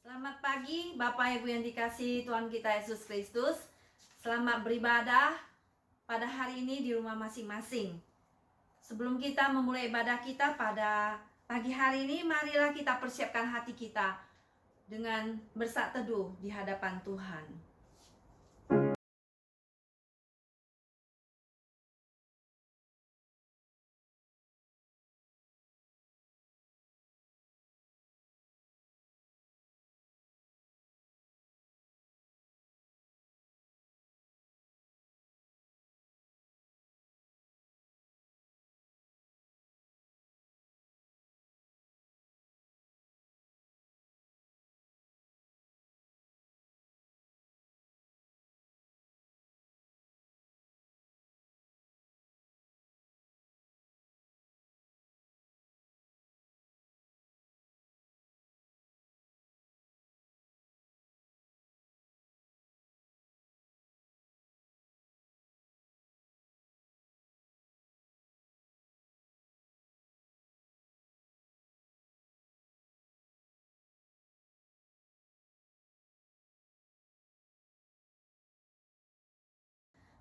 Selamat pagi Bapak Ibu yang dikasihi Tuhan kita Yesus Kristus. Selamat beribadah pada hari ini di rumah masing-masing. Sebelum kita memulai ibadah kita pada pagi hari ini, marilah kita persiapkan hati kita dengan bersaat teduh di hadapan Tuhan.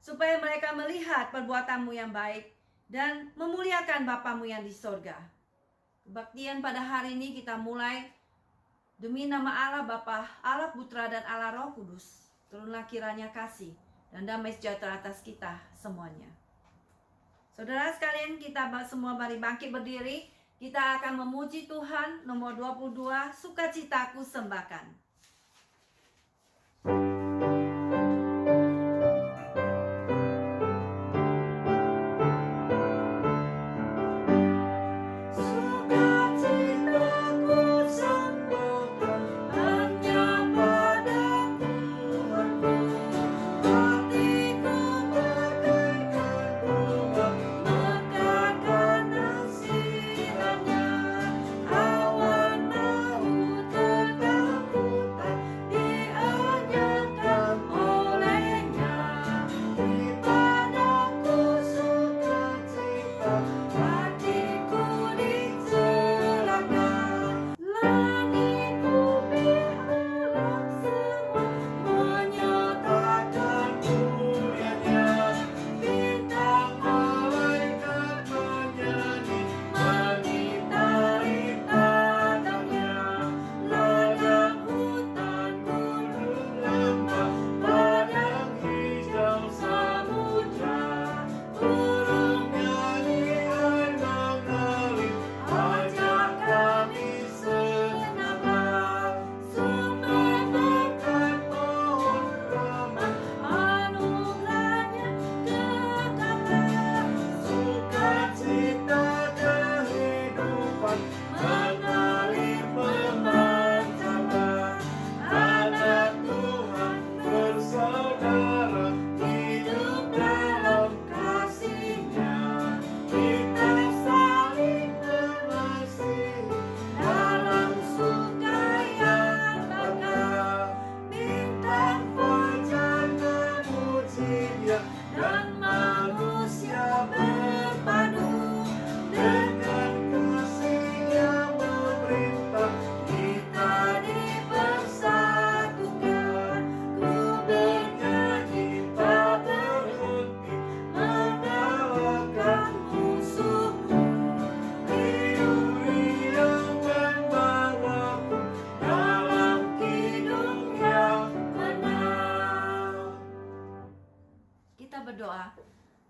Supaya mereka melihat perbuatanmu yang baik dan memuliakan Bapamu yang di sorga. Kebaktian pada hari ini kita mulai demi nama Allah Bapa, Allah Putra dan Allah Roh Kudus. Turunlah kiranya kasih dan damai sejahtera atas kita semuanya. Saudara sekalian, kita semua mari bangkit berdiri. Kita akan memuji Tuhan. Nomor 22, sukacitaku sembahkan.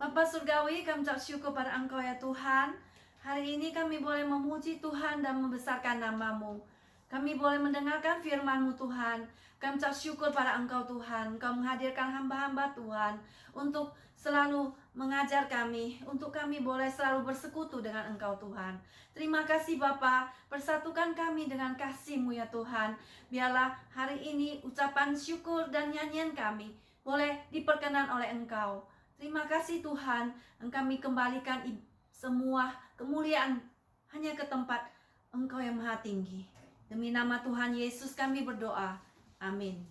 Bapa Surgawi, kami ucap syukur pada Engkau ya Tuhan. Hari ini kami boleh memuji Tuhan dan membesarkan nama-Mu. Kami boleh mendengarkan firman-Mu Tuhan. Kami ucap syukur pada Engkau Tuhan. Engkau menghadirkan hamba-hamba Tuhan untuk selalu mengajar kami, untuk kami boleh selalu bersekutu dengan Engkau Tuhan. Terima kasih Bapa, persatukan kami dengan kasih-Mu ya Tuhan. Biarlah hari ini ucapan syukur dan nyanyian kami boleh diperkenan oleh Engkau. Terima kasih Tuhan, kami kembalikan semua kemuliaan hanya ke tempat Engkau yang maha tinggi. Demi nama Tuhan Yesus kami berdoa. Amin.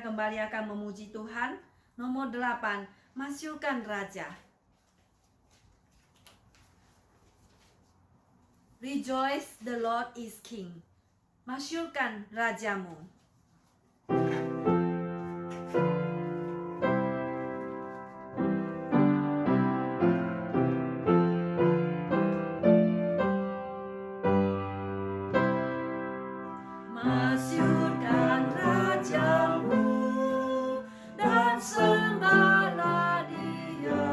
kita kembali akan memuji Tuhan. Nomor 8, masyurkan Raja. Rejoice, the Lord is King. Masyurkan Rajamu. Masyurkan Rajamu dan sembahlah Dia.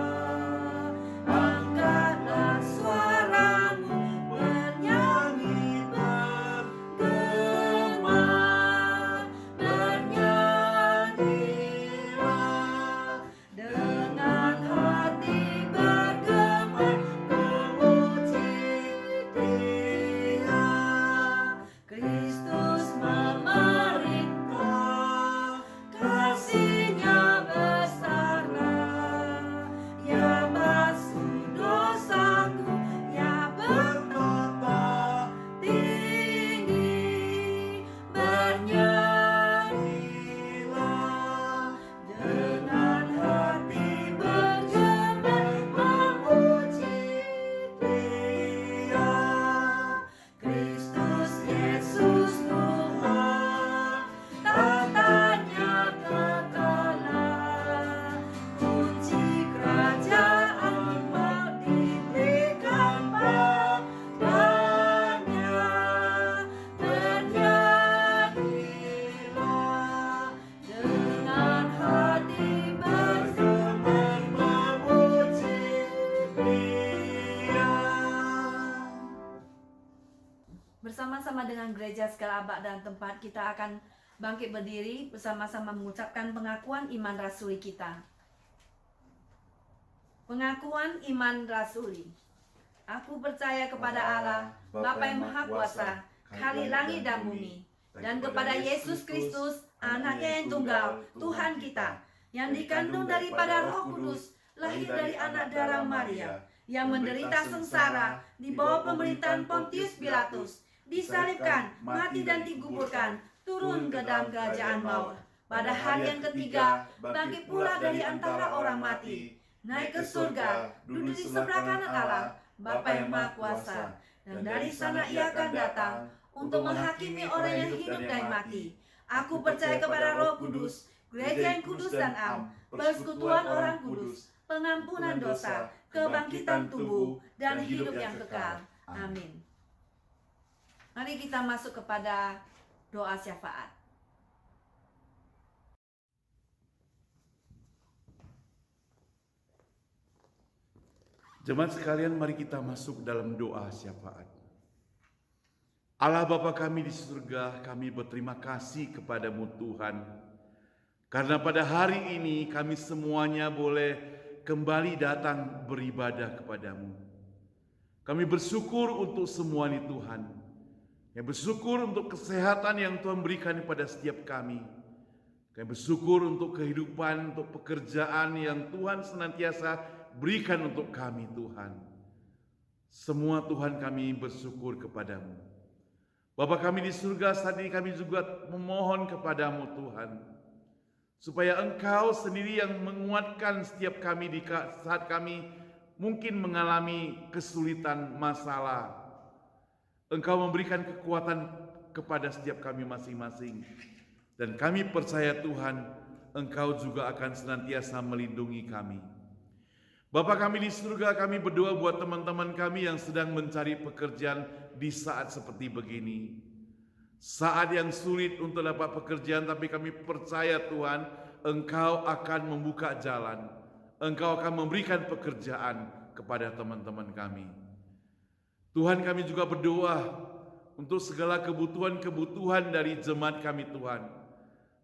Angkatlah suaramu bernyanyi bergema, bernyanyilah dengan hati bergema memuji Dia. Kristus memerintah, kasih-Nya besarlah. Ya basuh dosaku, Ya berkata tinggi, bernyanyilah dengan hati bergema memuji Dia. Kristus Yesus Tuhan, tatanya kekalan, kunci kerajaan maut diberikan padanya. Bernyanyilah dengan hati bersemangat memuji Dia. Bersama-sama dengan gereja segala abad dan tempat, kita akan bangkit berdiri bersama-sama mengucapkan pengakuan iman rasuli kita. Pengakuan iman rasuli. Aku percaya kepada Allah, Bapa yang Maha Kuasa, Khalik langit dan bumi, dan kepada Yesus Kristus, Anaknya yang tunggal, Tuhan kita, yang dikandung daripada Roh Kudus, lahir dari anak darah Maria, yang menderita sengsara di bawah pemerintahan Pontius Pilatus, disalibkan, mati dan dikuburkan, turun ke dalam kerajaan maut. Pada hari yang ketiga, bangkit pula dari antara orang mati, naik ke surga, duduk di sebelah kanan Allah, Bapa yang Maha Kuasa, dan dari sana Ia akan datang untuk menghakimi orang yang hidup dan mati. Aku percaya kepada Roh Kudus, gereja yang kudus dan am, persekutuan orang kudus, pengampunan dosa, kebangkitan tubuh, dan hidup yang kekal. Amin. Mari kita masuk kepada doa syafaat. Jemaat sekalian, mari kita masuk dalam doa syafaat. Allah Bapa kami di surga, kami berterima kasih kepadamu Tuhan. Karena pada hari ini kami semuanya boleh kembali datang beribadah kepadamu. Kami bersyukur untuk semua ini Tuhan. Kami bersyukur untuk kesehatan yang Tuhan berikan kepada setiap kami. Kami bersyukur untuk kehidupan, untuk pekerjaan yang Tuhan senantiasa berikan untuk kami Tuhan. Semua Tuhan kami bersyukur kepadamu. Bapa kami di surga, saat ini kami juga memohon kepadamu Tuhan, supaya Engkau sendiri yang menguatkan setiap kami di saat kami mungkin mengalami kesulitan masalah. Engkau memberikan kekuatan kepada setiap kami masing-masing. Dan kami percaya Tuhan, Engkau juga akan senantiasa melindungi kami. Bapa kami di surga, kami berdoa buat teman-teman kami yang sedang mencari pekerjaan di saat seperti begini. Saat yang sulit untuk dapat pekerjaan, tapi kami percaya Tuhan, Engkau akan membuka jalan. Engkau akan memberikan pekerjaan kepada teman-teman kami. Tuhan, kami juga berdoa untuk segala kebutuhan-kebutuhan dari jemaat kami Tuhan.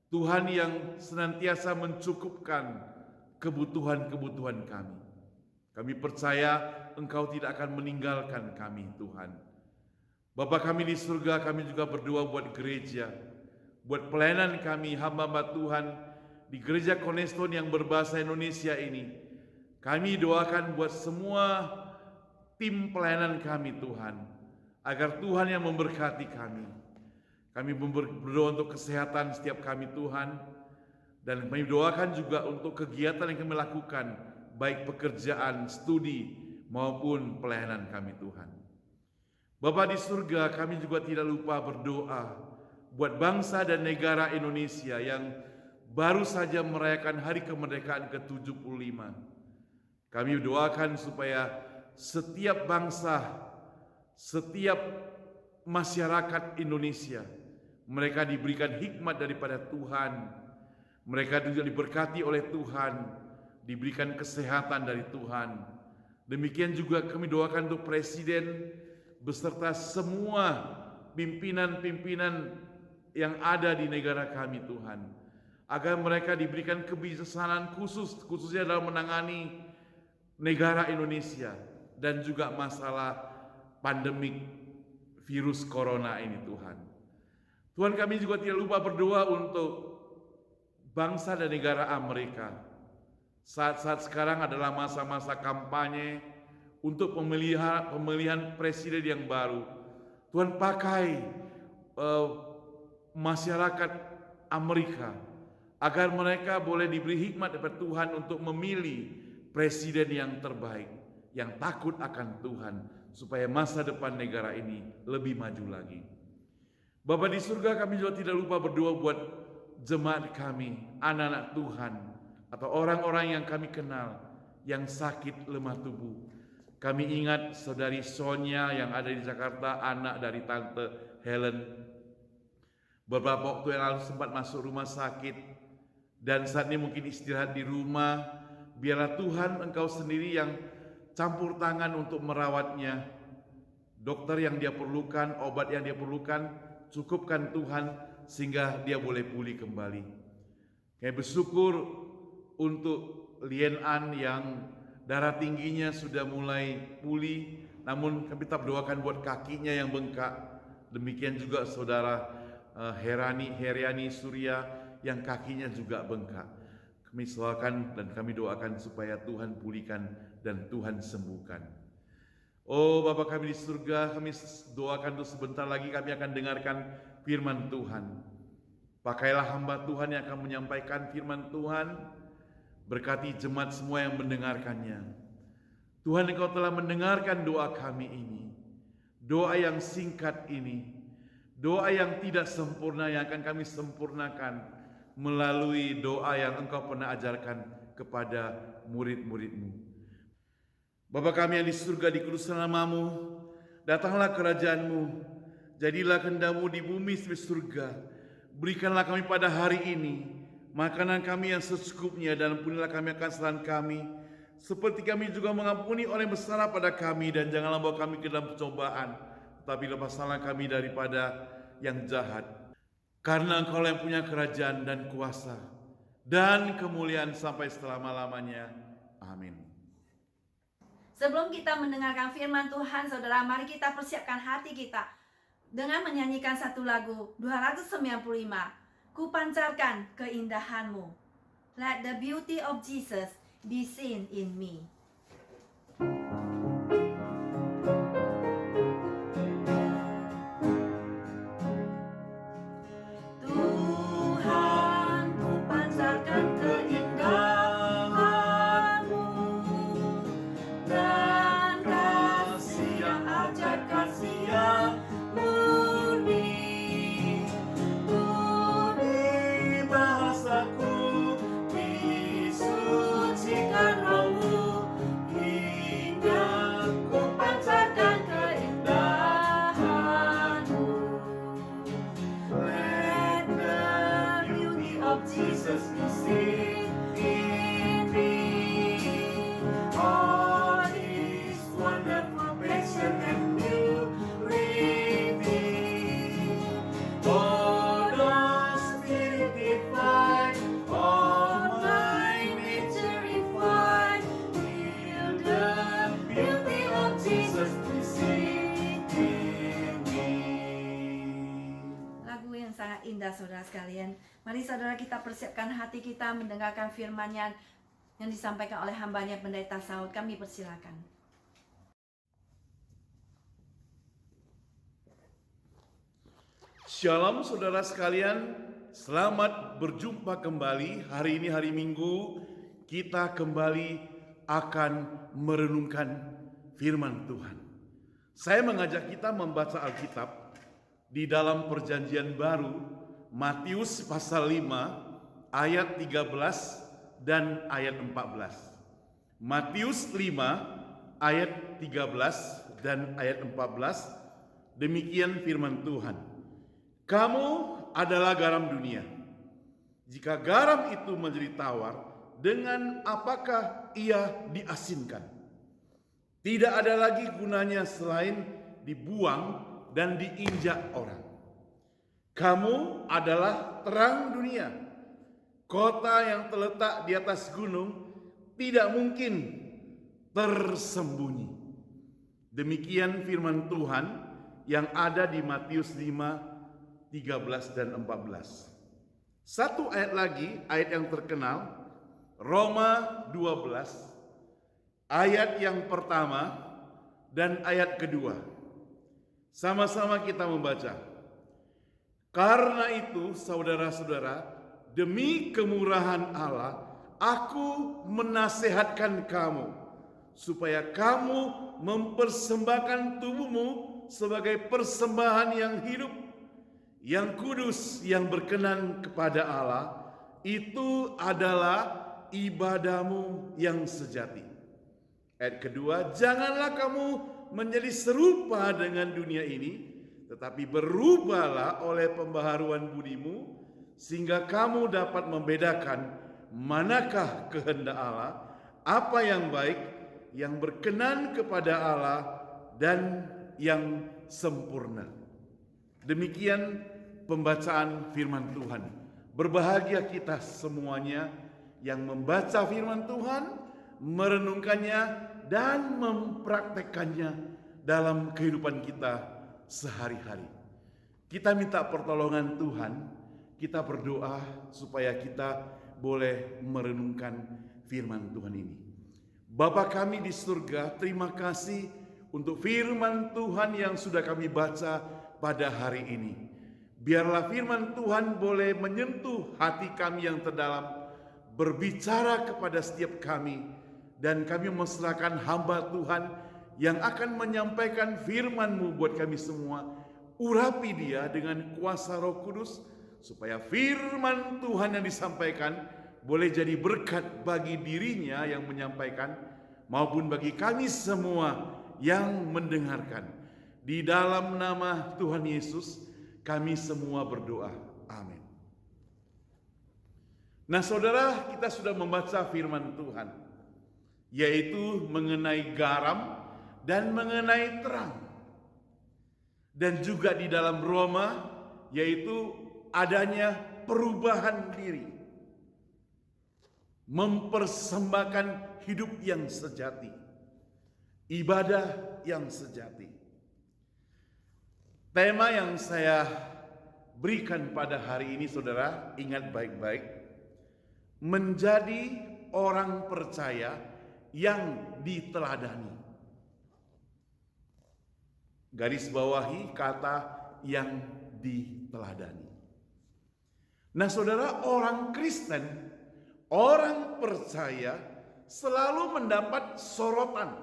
Tuhan yang senantiasa mencukupkan kebutuhan-kebutuhan kami. Kami percaya Engkau tidak akan meninggalkan kami Tuhan. Bapa kami di surga, kami juga berdoa buat gereja, buat pelayanan kami, hamba-hamba Tuhan di gereja Cornerstone yang berbahasa Indonesia ini. Kami doakan buat semua tim pelayanan kami Tuhan, agar Tuhan yang memberkati kami. Kami berdoa untuk kesehatan setiap kami Tuhan. Dan kami doakan juga untuk kegiatan yang kami lakukan, baik pekerjaan, studi, maupun pelayanan kami Tuhan. Bapa di surga, kami juga tidak lupa berdoa buat bangsa dan negara Indonesia yang baru saja merayakan hari kemerdekaan ke-75. Kami doakan supaya setiap bangsa, setiap masyarakat Indonesia, mereka diberikan hikmat daripada Tuhan. Mereka juga diberkati oleh Tuhan, diberikan kesehatan dari Tuhan. Demikian juga kami doakan untuk Presiden beserta semua pimpinan-pimpinan yang ada di negara kami Tuhan, agar mereka diberikan kebijaksanaan khususnya dalam menangani negara Indonesia dan juga masalah pandemik virus corona ini Tuhan. Tuhan, kami juga tidak lupa berdoa untuk bangsa dan negara Amerika. Saat-saat sekarang adalah masa-masa kampanye untuk pemilihan presiden yang baru. Tuhan, pakai masyarakat Amerika agar mereka boleh diberi hikmat dari Tuhan untuk memilih presiden yang terbaik, yang takut akan Tuhan, supaya masa depan negara ini lebih maju lagi. Bapa di surga, kami juga tidak lupa berdoa buat jemaat kami, anak-anak Tuhan, atau orang-orang yang kami kenal yang sakit lemah tubuh. Kami ingat saudari Sonia yang ada di Jakarta, anak dari Tante Helen. Beberapa waktu yang lalu sempat masuk rumah sakit dan saat ini mungkin istirahat di rumah. Biarlah Tuhan Engkau sendiri yang campur tangan untuk merawatnya. Dokter yang dia perlukan, obat yang dia perlukan, cukupkan Tuhan sehingga dia boleh pulih kembali. Kami bersyukur untuk Lien An yang darah tingginya sudah mulai pulih, namun kami tetap doakan buat kakinya yang bengkak. Demikian juga saudara Heriani Surya yang kakinya juga bengkak. Kami doakan dan kami doakan supaya Tuhan pulihkan dan Tuhan sembuhkan. Oh Bapa kami di surga, kami doakan untuk sebentar lagi kami akan dengarkan firman Tuhan. Pakailah hamba Tuhan yang akan menyampaikan firman Tuhan. Berkati jemaat semua yang mendengarkannya. Tuhan, Engkau telah mendengarkan doa kami ini. Doa yang singkat ini. Doa yang tidak sempurna yang akan kami sempurnakan melalui doa yang Engkau pernah ajarkan kepada murid-murid-Mu. Bapa kami yang di surga, dikuduskan nama-Mu. Datanglah kerajaan-Mu. Jadilah kehendak-Mu di bumi seperti surga. Berikanlah kami pada hari ini makanan kami yang secukupnya, dan ampunilah kami akan kesalahan kami, seperti kami juga mengampuni orang yang bersalah pada kami, dan janganlah bawa kami ke dalam percobaan, tetapi lepaskanlah kami daripada yang jahat. Karena Engkau yang punya kerajaan dan kuasa dan kemuliaan sampai selama-lamanya. Amin. Sebelum kita mendengarkan firman Tuhan, saudara, mari kita persiapkan hati kita dengan menyanyikan satu lagu 295. Ku pancarkan keindahanmu. Let the beauty of Jesus be seen in me. Tuhan, ku pancarkan keindahanmu dan kasih yang ajaib, kasih yang murni. Bahasaku disucikan rohmu hingga ku pancarkan keindahanmu. Let the beauty of Jesus be seen in me. All His wonderful passion and purity. Oh, the Spirit divine, all my nature refined, feel the beauty of Jesus be seen in me. Lagu yang sangat indah, saudara sekalian. Mari saudara kita persiapkan hati kita mendengarkan firman-Nya yang disampaikan oleh hambanya Pendeta Saud. Kami persilakan. Shalom saudara sekalian, selamat berjumpa kembali. Hari ini hari Minggu, kita kembali akan merenungkan firman Tuhan. Saya mengajak kita membaca Alkitab di dalam Perjanjian Baru, Matius pasal 5 ayat 13 dan ayat 14. Matius 5 ayat 13 dan ayat 14. Demikian firman Tuhan. Kamu adalah garam dunia. Jika garam itu menjadi tawar, dengan apakah ia diasinkan? Tidak ada lagi gunanya selain dibuang dan diinjak orang. Kamu adalah terang dunia. Kota yang terletak di atas gunung tidak mungkin tersembunyi. Demikian firman Tuhan yang ada di Matius 5, 13 dan 14. Satu ayat lagi, ayat yang terkenal, Roma 12, ayat yang pertama dan ayat kedua. Sama-sama kita membaca. Karena itu, saudara-saudara, demi kemurahan Allah, aku menasehatkan kamu, supaya kamu mempersembahkan tubuhmu sebagai persembahan yang hidup, yang kudus, yang berkenan kepada Allah. Itu adalah ibadahmu yang sejati. Ayat kedua, janganlah kamu menjadi serupa dengan dunia ini, tetapi berubahlah oleh pembaharuan budimu, sehingga kamu dapat membedakan manakah kehendak Allah, apa yang baik, yang berkenan kepada Allah, dan yang sempurna. Demikian pembacaan firman Tuhan. Berbahagia kita semuanya yang membaca firman Tuhan, merenungkannya, dan mempraktekannya dalam kehidupan kita sehari-hari. Kita minta pertolongan Tuhan, kita berdoa supaya kita boleh merenungkan firman Tuhan ini. Bapa kami di surga, terima kasih untuk firman Tuhan yang sudah kami baca pada hari ini. Biarlah firman Tuhan boleh menyentuh hati kami yang terdalam, berbicara kepada setiap kami, dan kami menyerahkan hamba Tuhan yang akan menyampaikan firman-Mu buat kami semua. Urapi dia dengan kuasa Roh Kudus, supaya firman Tuhan yang disampaikan boleh jadi berkat bagi dirinya yang menyampaikan, maupun bagi kami semua yang mendengarkan. Di dalam nama Tuhan Yesus kami semua berdoa. Amin. Nah saudara, kita sudah membaca firman Tuhan, yaitu mengenai garam dan mengenai terang. Dan juga di dalam Roma, yaitu adanya perubahan diri, mempersembahkan hidup yang sejati, ibadah yang sejati. Tema yang saya berikan pada hari ini, saudara, ingat baik-baik, menjadi orang percaya yang diteladani. Garis bawahi kata yang diteladani. Nah saudara, orang Kristen, orang percaya selalu mendapat sorotan.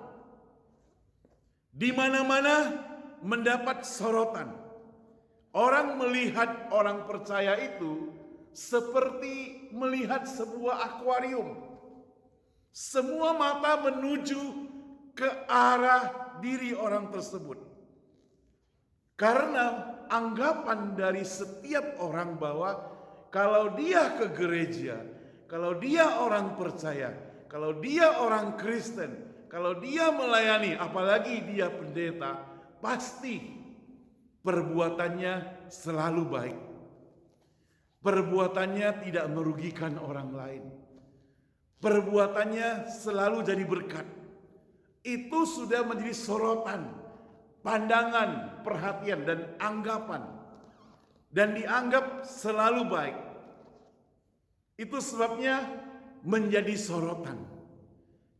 Di mana-mana mendapat sorotan. Orang melihat orang percaya itu seperti melihat sebuah akuarium. Semua mata menuju ke arah diri orang tersebut. Karena anggapan dari setiap orang bahwa kalau dia ke gereja, kalau dia orang percaya, kalau dia orang Kristen, kalau dia melayani, apalagi dia pendeta, pasti perbuatannya selalu baik. Perbuatannya tidak merugikan orang lain. Perbuatannya selalu jadi berkat. Itu sudah menjadi sorotan, pandangan, perhatian, dan anggapan. Dan dianggap selalu baik. Itu sebabnya menjadi sorotan.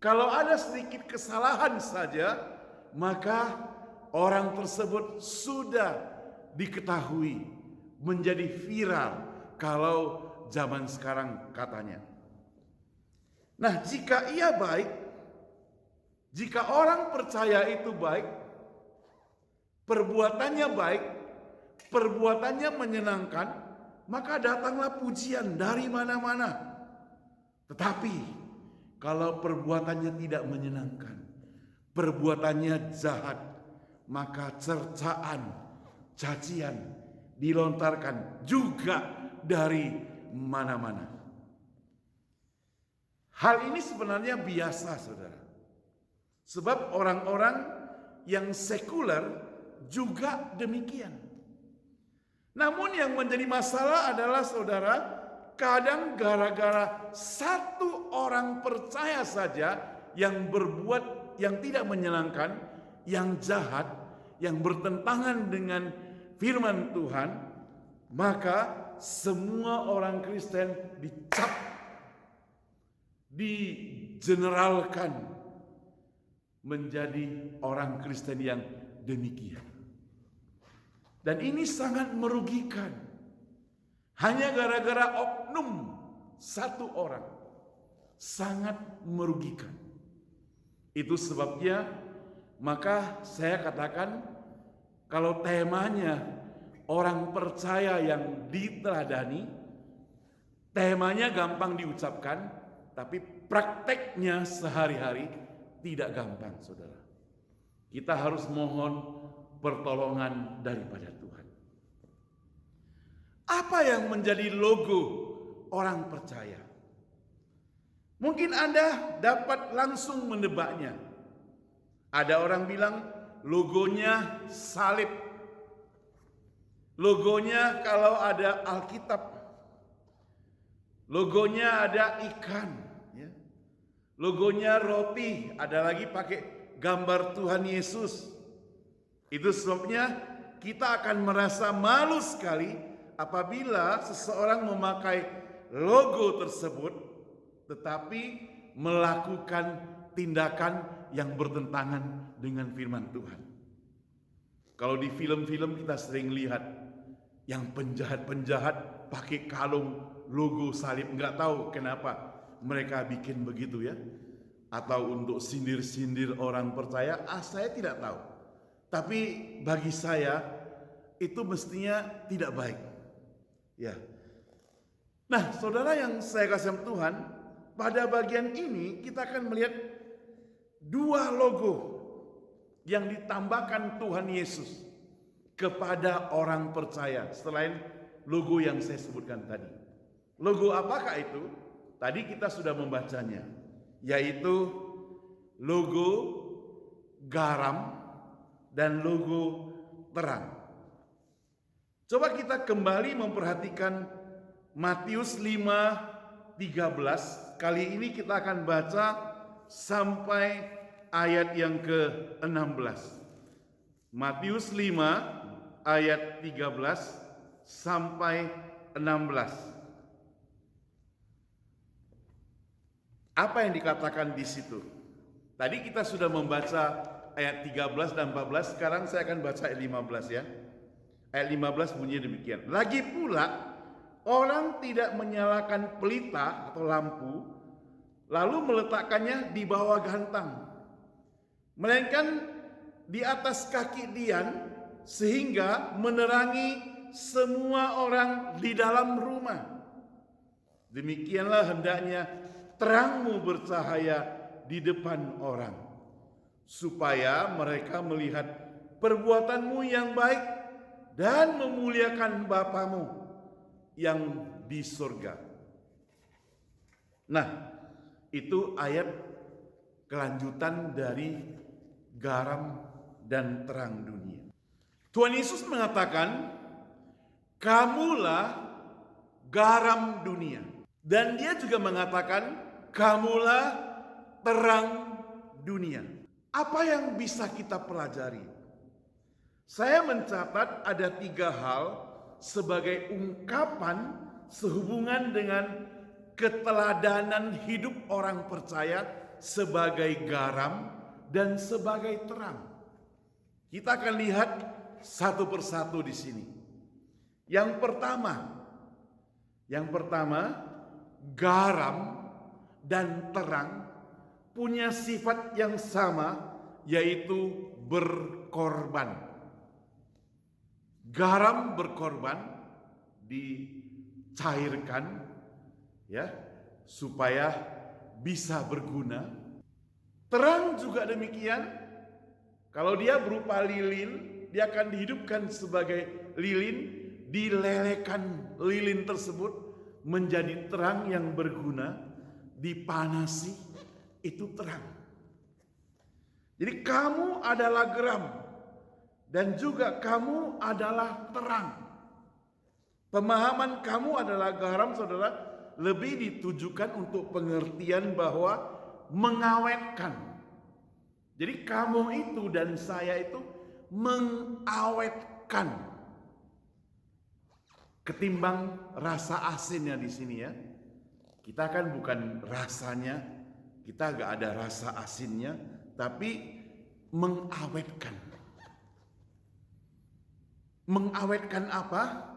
Kalau ada sedikit kesalahan saja, maka orang tersebut sudah diketahui, menjadi viral, kalau zaman sekarang katanya. Nah, jika ia baik, jika orang percaya itu baik, perbuatannya baik, perbuatannya menyenangkan, maka datanglah pujian dari mana-mana. Tetapi kalau perbuatannya tidak menyenangkan, perbuatannya jahat, maka cercaan, cacian dilontarkan juga dari mana-mana. Hal ini sebenarnya biasa, saudara. Sebab orang-orang yang sekuler juga demikian. Namun yang menjadi masalah adalah, saudara, kadang gara-gara satu orang percaya saja yang berbuat yang tidak menyenangkan, yang jahat, yang bertentangan dengan firman Tuhan, maka semua orang Kristen dicap, digeneralkan menjadi orang Kristen yang demikian. Dan ini sangat merugikan. Hanya gara-gara oknum satu orang, sangat merugikan. Itu sebabnya maka saya katakan, kalau temanya orang percaya yang diteladani, temanya gampang diucapkan, tapi prakteknya sehari-hari tidak gampang, saudara. Kita harus mohon pertolongan daripada Tuhan. Apa yang menjadi logo orang percaya? Mungkin Anda dapat langsung menebaknya. Ada orang bilang logonya salib. Logonya kalau ada Alkitab. Logonya ada ikan. Logonya roti, ada lagi pakai gambar Tuhan Yesus. Itu sebabnya kita akan merasa malu sekali apabila seseorang memakai logo tersebut tetapi melakukan tindakan yang bertentangan dengan firman Tuhan. Kalau di film-film kita sering lihat yang penjahat-penjahat pakai kalung logo salib, nggak tahu kenapa mereka bikin begitu ya, atau untuk sindir-sindir orang percaya, saya tidak tahu. Tapi bagi saya itu mestinya tidak baik. Ya. Nah, saudara yang saya kasih Tuhan, pada bagian ini kita akan melihat dua logo yang ditambahkan Tuhan Yesus kepada orang percaya selain logo yang saya sebutkan tadi. Logo apakah itu? Tadi kita sudah membacanya, yaitu logo garam dan logo terang. Coba kita kembali memperhatikan Matius 5:13. Kali ini kita akan baca sampai ayat yang ke-16. Matius 5 ayat 13 sampai 16. Apa yang dikatakan di situ? Tadi kita sudah membaca ayat 13 dan 14, sekarang saya akan baca ayat 15 ya. Ayat 15 bunyinya demikian. Lagi pula, orang tidak menyalakan pelita atau lampu, lalu meletakkannya di bawah gantang, melainkan di atas kaki dian, sehingga menerangi semua orang di dalam rumah. Demikianlah hendaknya terangmu bercahaya di depan orang, supaya mereka melihat perbuatanmu yang baik dan memuliakan Bapamu yang di surga. Nah, itu ayat kelanjutan dari garam dan terang dunia. Tuhan Yesus mengatakan, kamulah garam dunia. Dan dia juga mengatakan, kamulah terang dunia. Apa yang bisa kita pelajari? Saya mencatat ada 3 hal sebagai ungkapan sehubungan dengan keteladanan hidup orang percaya sebagai garam dan sebagai terang. Kita akan lihat satu persatu di sini. Yang pertama, Yang pertama, garam dan terang punya sifat yang sama, yaitu berkorban. Garam berkorban, dicairkan ya supaya bisa berguna. Terang juga demikian. Kalau dia berupa lilin, dia akan dihidupkan sebagai lilin, dilelehkan lilin tersebut menjadi terang yang berguna, dipanasi, itu terang. Jadi kamu adalah geram dan juga kamu adalah terang. Pemahaman kamu adalah garam, saudara, lebih ditujukan untuk pengertian bahwa mengawetkan. Jadi kamu itu dan saya itu mengawetkan, ketimbang rasa asinnya di sini ya. Kita kan bukan rasanya, kita gak ada rasa asinnya, tapi mengawetkan. Mengawetkan apa?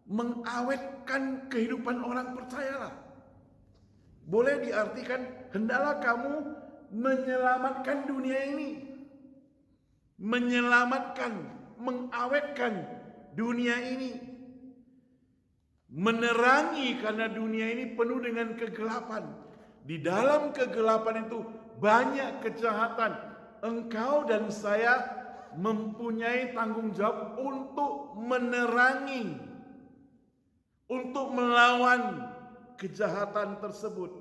Mengawetkan kehidupan orang percayalah. Boleh diartikan, hendaklah kamu menyelamatkan dunia ini. Menyelamatkan, mengawetkan dunia ini. Menerangi, karena dunia ini penuh dengan kegelapan. Di dalam kegelapan itu banyak kejahatan. Engkau dan saya mempunyai tanggung jawab untuk menerangi, untuk melawan kejahatan tersebut.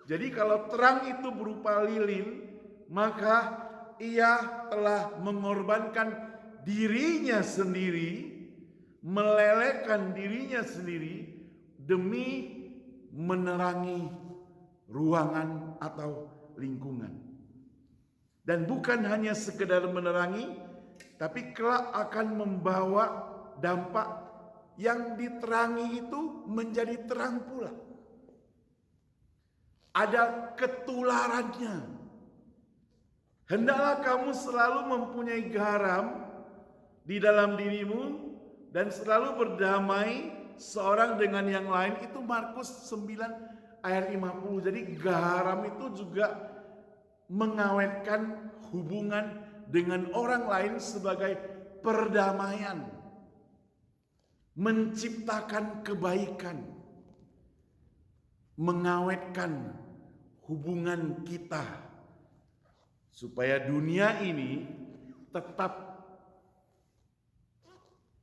Jadi kalau terang itu berupa lilin, maka ia telah mengorbankan dirinya sendiri, melelehkan dirinya sendiri demi menerangi ruangan atau lingkungan. Dan bukan hanya sekedar menerangi, tapi kelak akan membawa dampak yang diterangi itu menjadi terang pula. Ada ketularannya. Hendaklah kamu selalu mempunyai garam di dalam dirimu dan selalu berdamai seorang dengan yang lain. Itu Markus 9 ayat 50. Jadi garam itu juga mengawetkan hubungan dengan orang lain sebagai perdamaian, menciptakan kebaikan, mengawetkan hubungan kita supaya dunia ini tetap,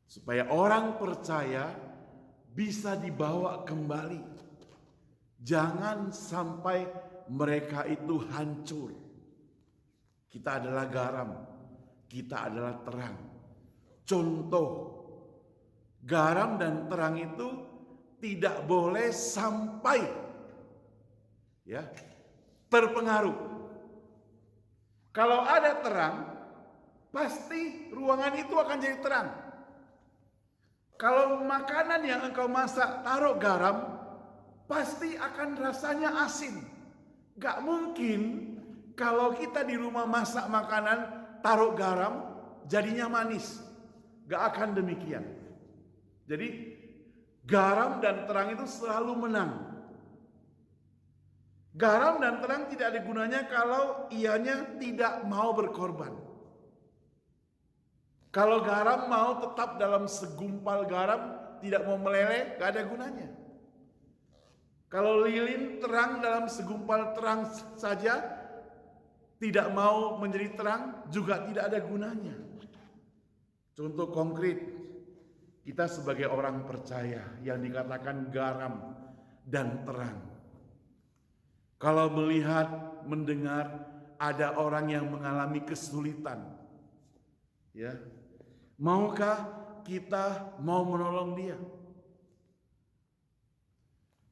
supaya orang percaya bisa dibawa kembali. Jangan sampai mereka itu hancur. Kita adalah garam, kita adalah terang. Contoh, garam dan terang itu tidak boleh sampai ya terpengaruh. Kalau ada terang, pasti ruangan itu akan jadi terang. Kalau makanan yang engkau masak taruh garam, pasti akan rasanya asin. Gak mungkin kalau kita di rumah masak makanan taruh garam jadinya manis. Gak akan demikian. Jadi garam dan terang itu selalu menang. Garam dan terang tidak ada gunanya kalau ianya tidak mau berkorban. Kalau garam mau tetap dalam segumpal garam, tidak mau meleleh, gak ada gunanya. Kalau lilin terang dalam segumpal terang saja, tidak mau menjadi terang, juga tidak ada gunanya. Contoh konkret, kita sebagai orang percaya yang dikatakan garam dan terang. Kalau melihat, mendengar ada orang yang mengalami kesulitan, ya, maukah kita mau menolong dia?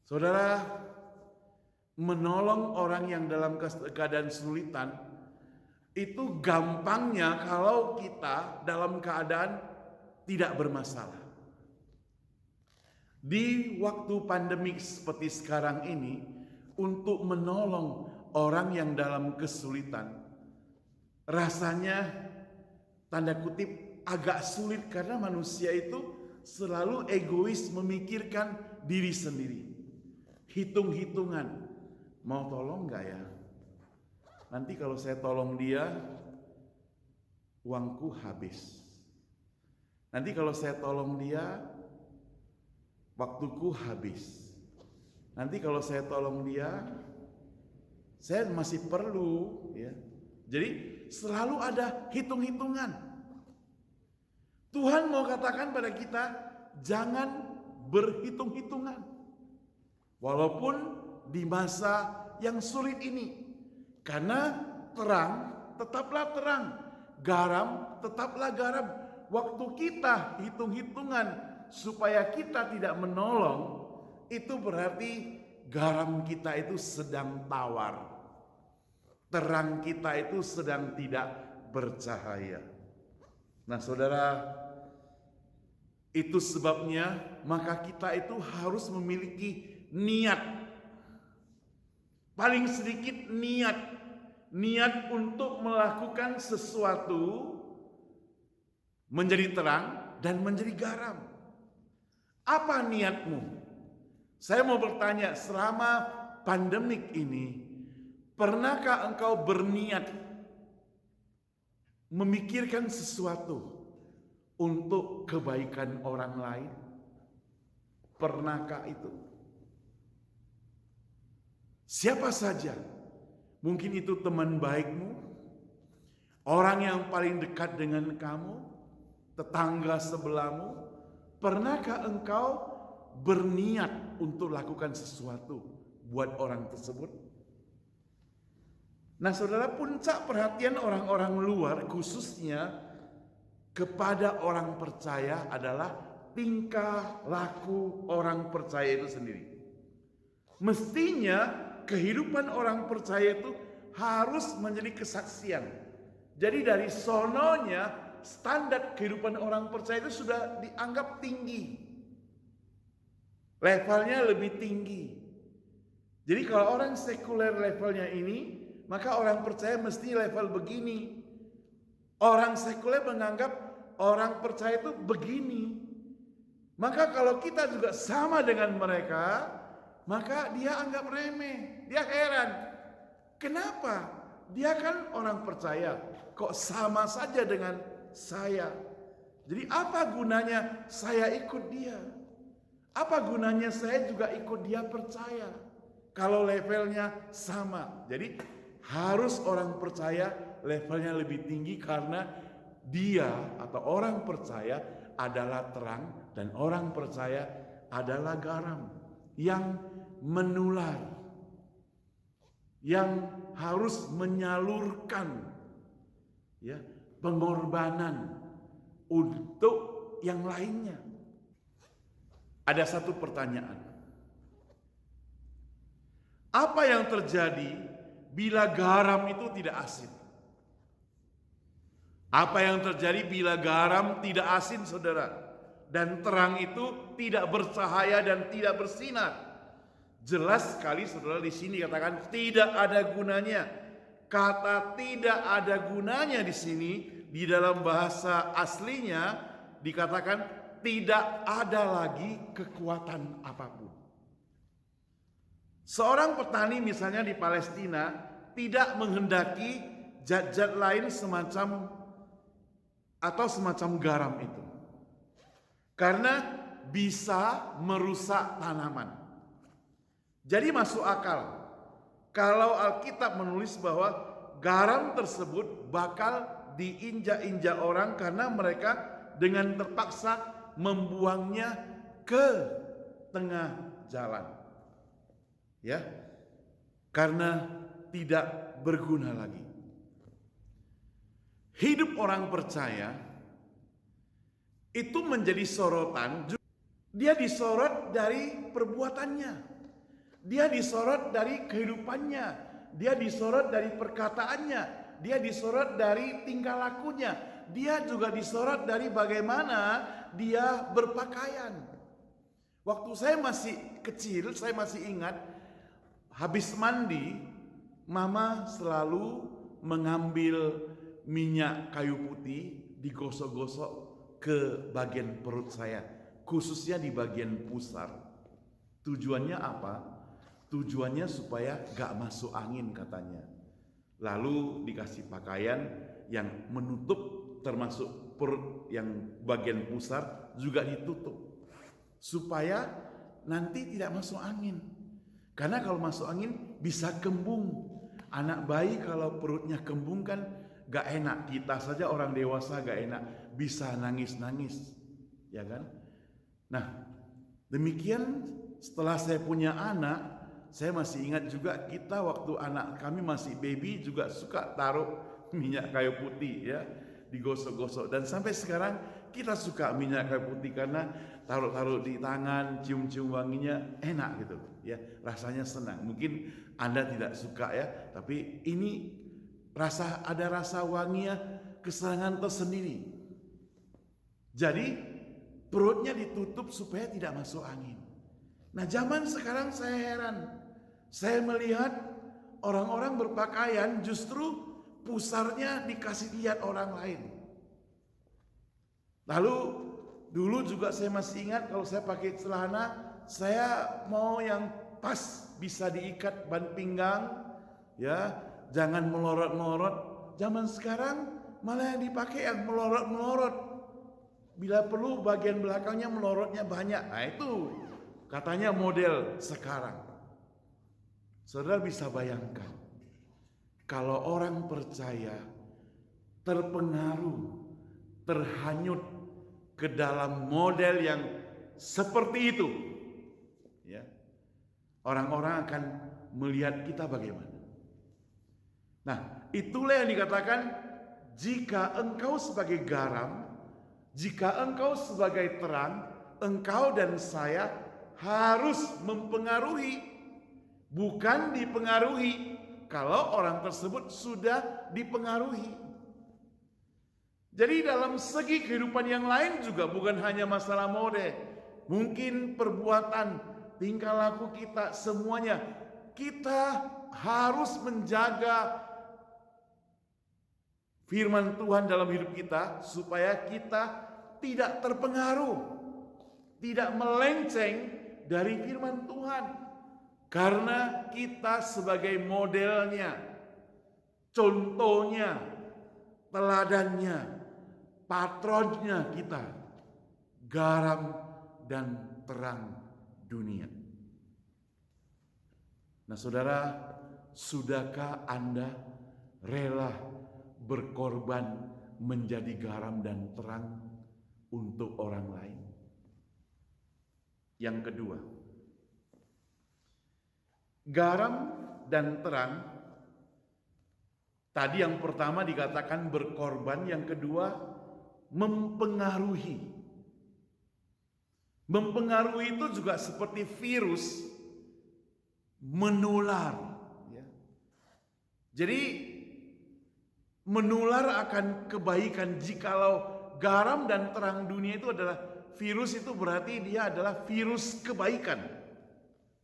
Saudara, menolong orang yang dalam keadaan kesulitan itu gampangnya kalau kita dalam keadaan tidak bermasalah. Di waktu pandemik seperti sekarang ini, untuk menolong orang yang dalam kesulitan, rasanya tanda kutip agak sulit karena manusia itu selalu egois memikirkan diri sendiri. Hitung-hitungan, mau tolong gak ya? Nanti kalau saya tolong dia, uangku habis. Nanti kalau saya tolong dia, waktuku habis. Nanti kalau saya tolong dia, saya masih perlu, ya. Jadi selalu ada hitung-hitungan. Tuhan mau katakan pada kita, jangan berhitung-hitungan. Walaupun di masa yang sulit ini. Karena terang tetaplah terang, garam tetaplah garam. Waktu kita hitung-hitungan supaya kita tidak menolong, itu berarti garam kita itu sedang tawar. Terang kita itu sedang tidak bercahaya. Nah saudara, itu sebabnya maka kita itu harus memiliki niat. Paling sedikit niat untuk melakukan sesuatu menjadi terang dan menjadi garam. Apa niatmu? Saya mau bertanya, selama pandemik ini, pernahkah engkau berniat memikirkan sesuatu untuk kebaikan orang lain? Pernahkah itu? Siapa saja, mungkin itu teman baikmu, orang yang paling dekat dengan kamu, tetangga sebelahmu. Pernahkah engkau berniat untuk lakukan sesuatu buat orang tersebut? Nah saudara, puncak perhatian orang-orang luar khususnya kepada orang percaya adalah tingkah laku orang percaya itu sendiri. Mestinya kehidupan orang percaya itu harus menjadi kesaksian. Jadi dari sononya standar kehidupan orang percaya itu sudah dianggap tinggi. Levelnya lebih tinggi. Jadi kalau orang sekuler levelnya ini, maka orang percaya mesti level begini. Orang sekuler menganggap orang percaya itu begini. Maka kalau kita juga sama dengan mereka, maka dia anggap remeh. Dia heran. Kenapa? Dia kan orang percaya. Kok sama saja dengan saya? Jadi apa gunanya saya ikut dia? Apa gunanya saya juga ikut dia percaya? Kalau levelnya sama. Jadi harus orang percaya levelnya lebih tinggi karena dia atau orang percaya adalah terang dan orang percaya adalah garam yang menular, yang harus menyalurkan ya pengorbanan untuk yang lainnya. Ada satu pertanyaan. Apa yang terjadi bila garam itu tidak asin? Apa yang terjadi bila garam tidak asin, saudara? Dan terang itu tidak bercahaya dan tidak bersinar. Jelas sekali, saudara, di sini katakan tidak ada gunanya. Kata tidak ada gunanya di sini di dalam bahasa aslinya dikatakan tidak ada lagi kekuatan apapun. Seorang petani misalnya di Palestina tidak menghendaki zat-zat lain semacam garam itu. Karena bisa merusak tanaman. Jadi masuk akal kalau Alkitab menulis bahwa garam tersebut bakal diinjak-injak orang karena mereka dengan terpaksa membuangnya ke tengah jalan. Ya. Karena tidak berguna lagi. Hidup orang percaya itu menjadi sorotan. Dia disorot dari perbuatannya. Dia disorot dari kehidupannya. Dia disorot dari perkataannya. Dia disorot dari tingkah lakunya. Dia juga disorot dari bagaimana dia berpakaian. Waktu saya masih kecil, saya masih ingat, habis mandi, mama selalu mengambil minyak kayu putih, digosok-gosok ke bagian perut saya, khususnya di bagian pusar. Tujuannya apa? Tujuannya supaya gak masuk angin katanya. Lalu dikasih pakaian yang menutup, termasuk perut yang bagian pusar juga ditutup. Supaya nanti tidak masuk angin. Karena kalau masuk angin bisa kembung. Anak bayi kalau perutnya kembung kan gak enak. Kita saja orang dewasa gak enak. Bisa nangis-nangis. Ya kan? Nah, demikian setelah saya punya anak, saya masih ingat juga kita waktu anak kami masih baby juga suka taruh minyak kayu putih ya, digosok-gosok. Dan sampai sekarang kita suka minyak kayu putih karena taruh-taruh di tangan, cium-cium wanginya enak gitu ya, rasanya senang. Mungkin Anda tidak suka ya, tapi ini ada rasa wanginya, kesenangan tersendiri. Jadi perutnya ditutup supaya tidak masuk angin. Nah, zaman sekarang saya heran. Saya melihat orang-orang berpakaian justru pusarnya dikasih lihat orang lain. Lalu dulu juga saya masih ingat kalau saya pakai celana, saya mau yang pas, bisa diikat ban pinggang, ya, jangan melorot-melorot. Zaman sekarang malah yang dipakai yang melorot-melorot. Bila perlu bagian belakangnya melorotnya banyak. Nah itu katanya model sekarang. Saudara bisa bayangkan, kalau orang percaya terpengaruh, terhanyut ke dalam model yang seperti itu, ya, orang-orang akan melihat kita bagaimana. Nah, itulah yang dikatakan, jika engkau sebagai garam, jika engkau sebagai terang, engkau dan saya harus mempengaruhi, bukan dipengaruhi kalau orang tersebut sudah dipengaruhi. Jadi dalam segi kehidupan yang lain juga bukan hanya masalah mode, mungkin perbuatan, tingkah laku kita, semuanya kita harus menjaga firman Tuhan dalam hidup kita supaya kita tidak terpengaruh, tidak melenceng dari firman Tuhan. Karena kita sebagai modelnya, contohnya, teladannya, patronnya kita, garam dan terang dunia. Nah saudara, sudahkah Anda rela berkorban menjadi garam dan terang untuk orang lain? Yang kedua, garam dan terang. Tadi yang pertama dikatakan berkorban, yang kedua mempengaruhi. Mempengaruhi itu juga seperti virus, menular. Ya. Jadi menular akan kebaikan. Jikalau garam dan terang dunia itu adalah virus, itu berarti dia adalah virus kebaikan.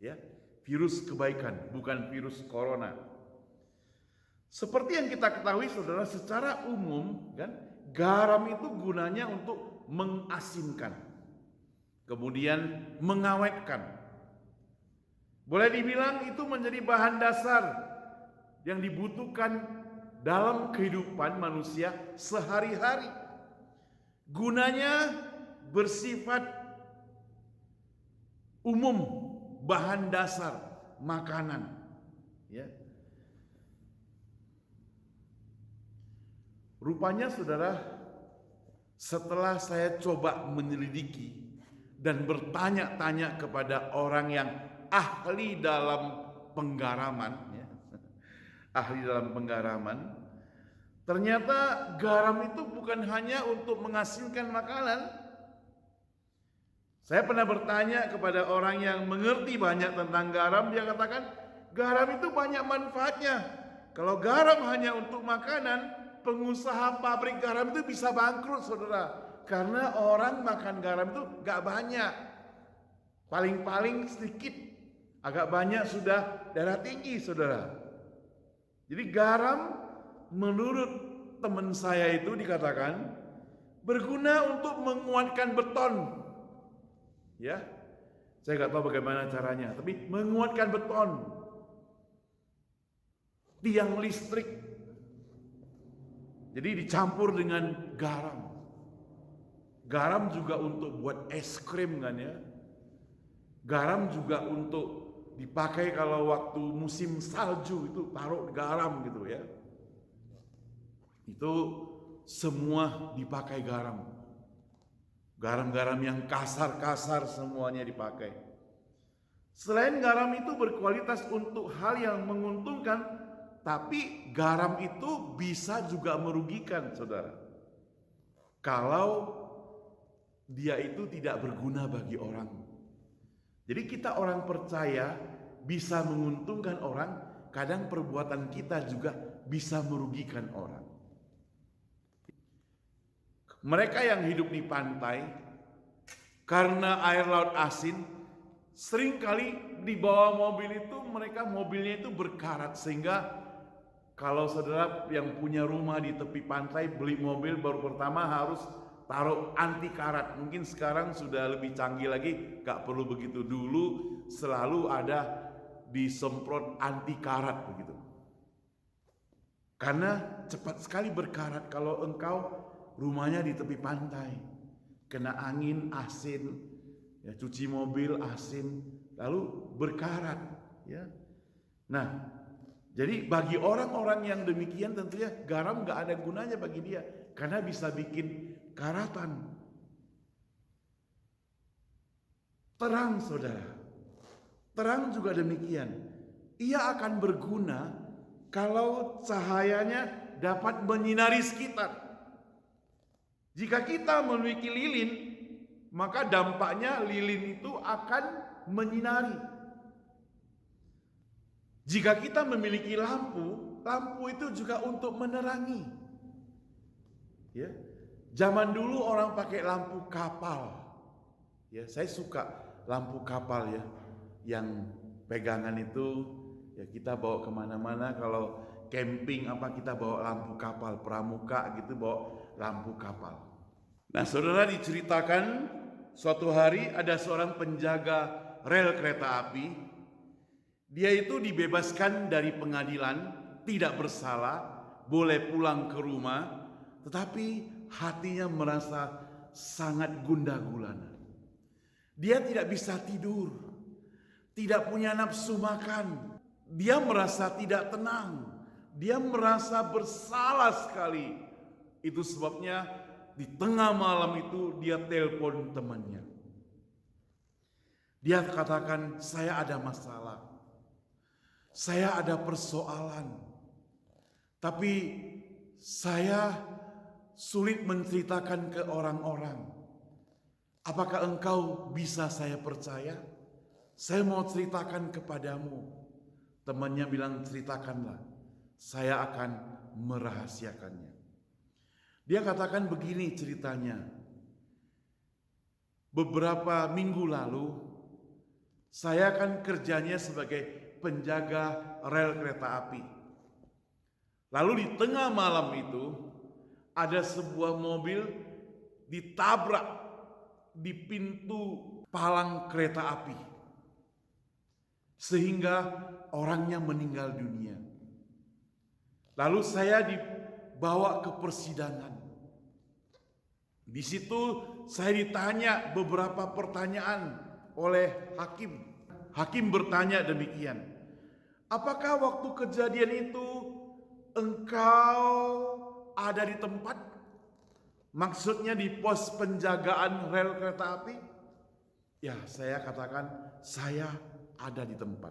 Ya. Virus kebaikan, bukan virus corona. Seperti yang kita ketahui saudara, secara umum kan, garam itu gunanya untuk mengasinkan, kemudian mengawetkan. Boleh dibilang itu menjadi bahan dasar yang dibutuhkan dalam kehidupan manusia sehari-hari. Gunanya bersifat umum, bahan dasar makanan, ya. Rupanya saudara, setelah saya coba menyelidiki dan bertanya-tanya kepada orang yang ahli dalam penggaraman, ya, ahli dalam penggaraman, ternyata garam itu bukan hanya untuk mengasinkan makanan. Saya pernah bertanya kepada orang yang mengerti banyak tentang garam, dia katakan garam itu banyak manfaatnya. Kalau garam hanya untuk makanan, pengusaha pabrik garam itu bisa bangkrut saudara. Karena orang makan garam itu gak banyak, paling-paling sedikit, agak banyak sudah darah tinggi saudara. Jadi garam menurut teman saya itu dikatakan berguna untuk menguatkan beton. Ya, Saya nggak tahu bagaimana caranya, tapi menguatkan beton, tiang listrik. Jadi dicampur dengan garam. Garam juga untuk buat es krim kan ya. Garam juga untuk dipakai kalau waktu musim salju itu taruh garam gitu ya. Itu semua dipakai garam. Garam-garam yang kasar-kasar semuanya dipakai. Selain garam itu berkualitas untuk hal yang menguntungkan, tapi garam itu bisa juga merugikan, saudara. Kalau dia itu tidak berguna bagi orang. Jadi kita orang percaya bisa menguntungkan orang, kadang perbuatan kita juga bisa merugikan orang. Mereka yang hidup di pantai, karena air laut asin, seringkali di bawah mobil itu mobilnya itu berkarat, sehingga kalau saudara yang punya rumah di tepi pantai beli mobil baru pertama harus taruh anti karat. Mungkin sekarang sudah lebih canggih lagi, gak perlu begitu. Dulu selalu ada disemprot anti karat begitu. Karena cepat sekali berkarat kalau engkau rumahnya di tepi pantai, kena angin asin, ya, cuci mobil asin, lalu berkarat. Ya. Nah, jadi bagi orang-orang yang demikian tentunya garam gak ada gunanya bagi dia, karena bisa bikin karatan. Terang, saudara, terang juga demikian. Ia akan berguna kalau cahayanya dapat menyinari sekitar. Jika kita memiliki lilin, maka dampaknya lilin itu akan menyinari. Jika kita memiliki lampu, lampu itu juga untuk menerangi. Ya. Zaman dulu orang pakai lampu kapal. Ya, saya suka lampu kapal ya, yang pegangan itu ya kita bawa kemana-mana. Kalau camping apa kita bawa lampu kapal, pramuka gitu bawa lampu kapal. Nah, saudara, diceritakan suatu hari ada seorang penjaga rel kereta api. Dia itu dibebaskan dari pengadilan, tidak bersalah, boleh pulang ke rumah, tetapi hatinya merasa sangat gundah gulana. Dia tidak bisa tidur, tidak punya nafsu makan. Dia merasa tidak tenang, dia merasa bersalah sekali. Itu sebabnya di tengah malam itu dia telepon temannya. Dia katakan, saya ada masalah, saya ada persoalan, tapi saya sulit menceritakan ke orang-orang. Apakah engkau bisa saya percaya? Saya mau ceritakan kepadamu. Temannya bilang, ceritakanlah, saya akan merahasiakannya. Dia katakan begini ceritanya. Beberapa minggu lalu, saya kan kerjanya sebagai penjaga rel kereta api. Lalu di tengah malam itu, ada sebuah mobil ditabrak di pintu palang kereta api, sehingga orangnya meninggal dunia. Lalu saya dibawa ke persidangan. Di situ saya ditanya beberapa pertanyaan oleh hakim. Hakim bertanya demikian, apakah waktu kejadian itu engkau ada di tempat? Maksudnya di pos penjagaan rel kereta api? Ya, saya katakan saya ada di tempat.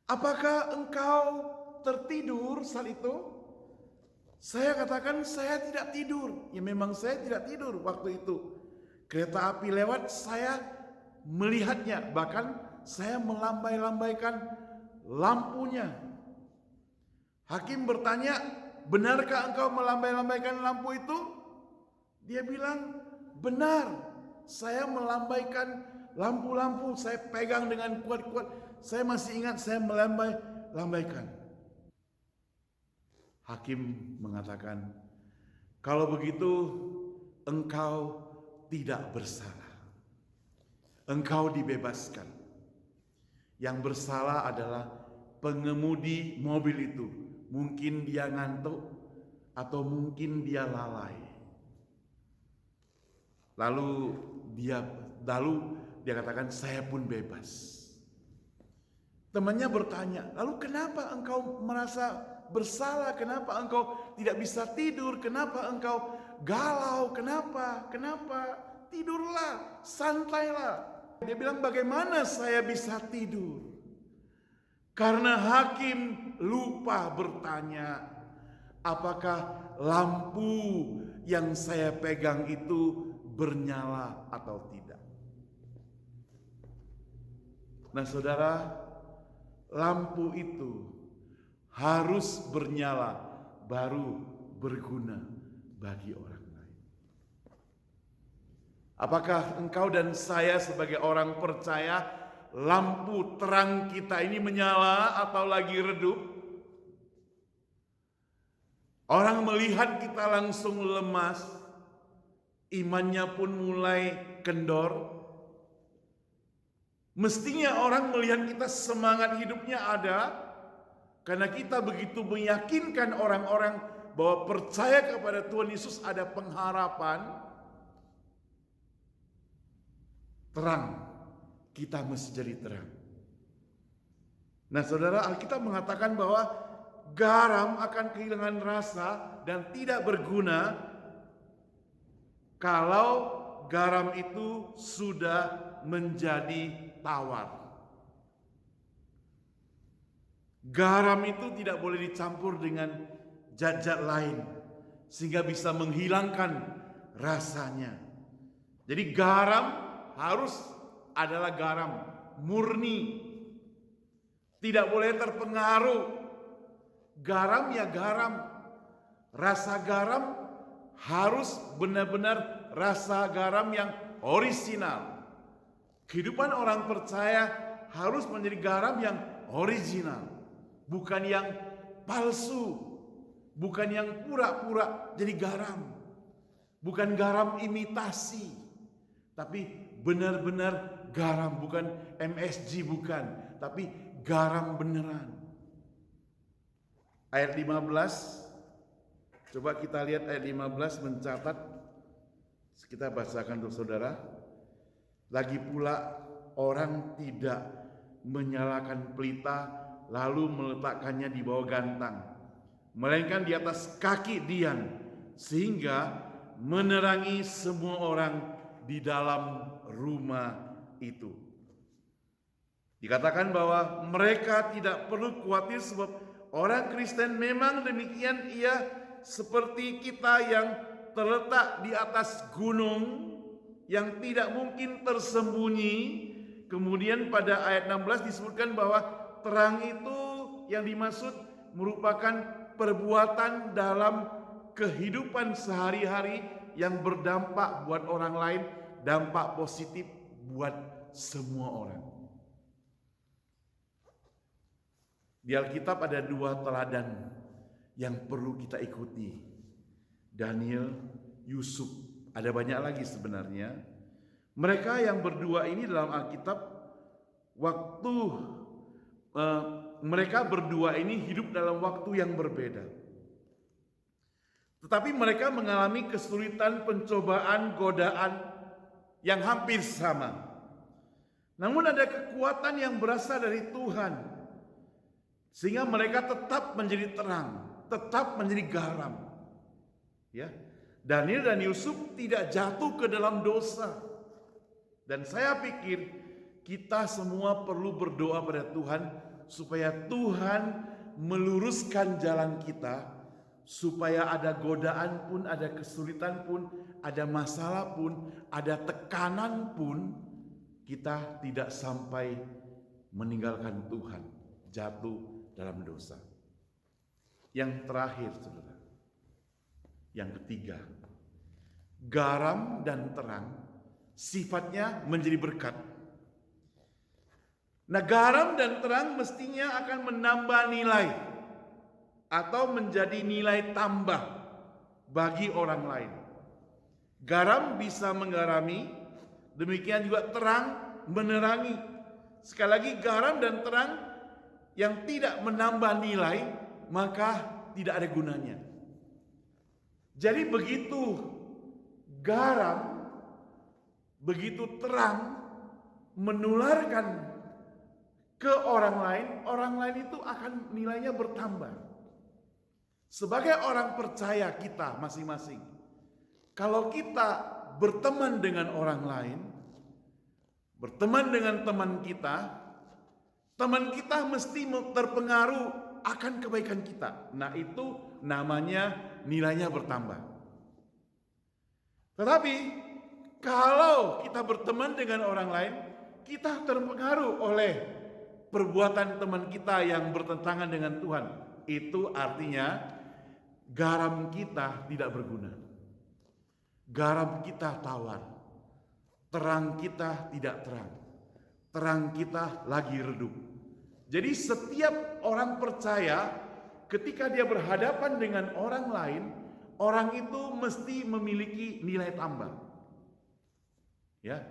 Apakah engkau tertidur saat itu? Saya katakan saya tidak tidur. Ya memang saya tidak tidur waktu itu. Kereta api lewat, saya melihatnya. Bahkan saya melambai-lambaikan lampunya. Hakim bertanya, benarkah engkau melambai-lambaikan lampu itu? Dia bilang, benar. Saya melambaikan lampu-lampu. Saya pegang dengan kuat-kuat. Saya masih ingat saya melambai-lambaikan. Hakim mengatakan, kalau begitu engkau tidak bersalah. engkau dibebaskan. Yang bersalah adalah pengemudi mobil itu. Mungkin dia ngantuk atau mungkin dia lalai. Lalu dia katakan, saya pun bebas. Temannya bertanya, lalu kenapa engkau merasa bersalah? Kenapa engkau tidak bisa tidur? Kenapa engkau galau? Kenapa? Tidurlah, santailah. Dia bilang, bagaimana saya bisa tidur? Karena hakim lupa bertanya, apakah lampu yang saya pegang itu bernyala atau tidak? Nah saudara, lampu itu harus bernyala baru berguna bagi orang lain. Apakah engkau dan saya sebagai orang percaya lampu terang kita ini menyala atau lagi redup? Orang melihat kita langsung lemas, imannya pun mulai kendor. Mestinya orang melihat kita semangat hidupnya ada, karena kita begitu meyakinkan orang-orang bahwa percaya kepada Tuhan Yesus ada pengharapan. Terang, kita mesti jadi terang. Nah saudara, Alkitab mengatakan bahwa garam akan kehilangan rasa dan tidak berguna kalau garam itu sudah menjadi tawar. Garam itu tidak boleh dicampur dengan zat-zat lain sehingga bisa menghilangkan rasanya. Jadi garam harus adalah garam murni. Tidak boleh terpengaruh. Garam ya garam. Rasa garam harus benar-benar rasa garam yang orisinal. Kehidupan orang percaya harus menjadi garam yang original, bukan yang palsu, bukan yang pura-pura jadi garam, bukan garam imitasi, tapi benar-benar garam, bukan MSG, bukan, tapi garam beneran. Ayat 15, coba kita lihat ayat 15 mencatat, kita bacakan untuk saudara. Lagi pula orang tidak menyalakan pelita lalu meletakkannya di bawah gantang, melainkan di atas kaki Dian, sehingga menerangi semua orang di dalam rumah itu. Dikatakan bahwa mereka tidak perlu khawatir sebab orang Kristen memang demikian, ia seperti kita yang terletak di atas gunung yang tidak mungkin tersembunyi. Kemudian pada ayat 16 disebutkan bahwa terang itu yang dimaksud merupakan perbuatan dalam kehidupan sehari-hari yang berdampak buat orang lain, dampak positif buat semua orang. Di Alkitab ada dua teladan yang perlu kita ikuti. Daniel, Yusuf, ada banyak lagi sebenarnya. Mereka yang berdua ini dalam Alkitab, waktu mereka berdua ini hidup dalam waktu yang berbeda. Tetapi mereka mengalami kesulitan, pencobaan, godaan yang hampir sama. Namun ada kekuatan yang berasal dari Tuhan, sehingga mereka tetap menjadi terang, tetap menjadi garam. Ya, Daniel dan Yusuf tidak jatuh ke dalam dosa. Dan saya pikir kita semua perlu berdoa pada Tuhan supaya Tuhan meluruskan jalan kita, supaya ada godaan pun, ada kesulitan pun, ada masalah pun, ada tekanan pun, kita tidak sampai meninggalkan Tuhan, jatuh dalam dosa. Yang terakhir, saudara, yang ketiga, garam dan terang sifatnya menjadi berkat. Nah, garam dan terang mestinya akan menambah nilai atau menjadi nilai tambah bagi orang lain. Garam bisa menggarami, demikian juga terang menerangi. Sekali lagi, garam dan terang yang tidak menambah nilai, maka tidak ada gunanya. Jadi begitu garam, begitu terang menularkan ke orang lain itu akan nilainya bertambah. Sebagai orang percaya kita masing-masing, kalau kita berteman dengan orang lain, berteman dengan teman kita mesti terpengaruh akan kebaikan kita. Nah, itu namanya nilainya bertambah. Tetapi kalau kita berteman dengan orang lain, kita terpengaruh oleh perbuatan teman kita yang bertentangan dengan Tuhan. Itu artinya garam kita tidak berguna. Garam kita tawar. Terang kita tidak terang. Terang kita lagi redup. Jadi setiap orang percaya ketika dia berhadapan dengan orang lain, orang itu mesti memiliki nilai tambah. Ya,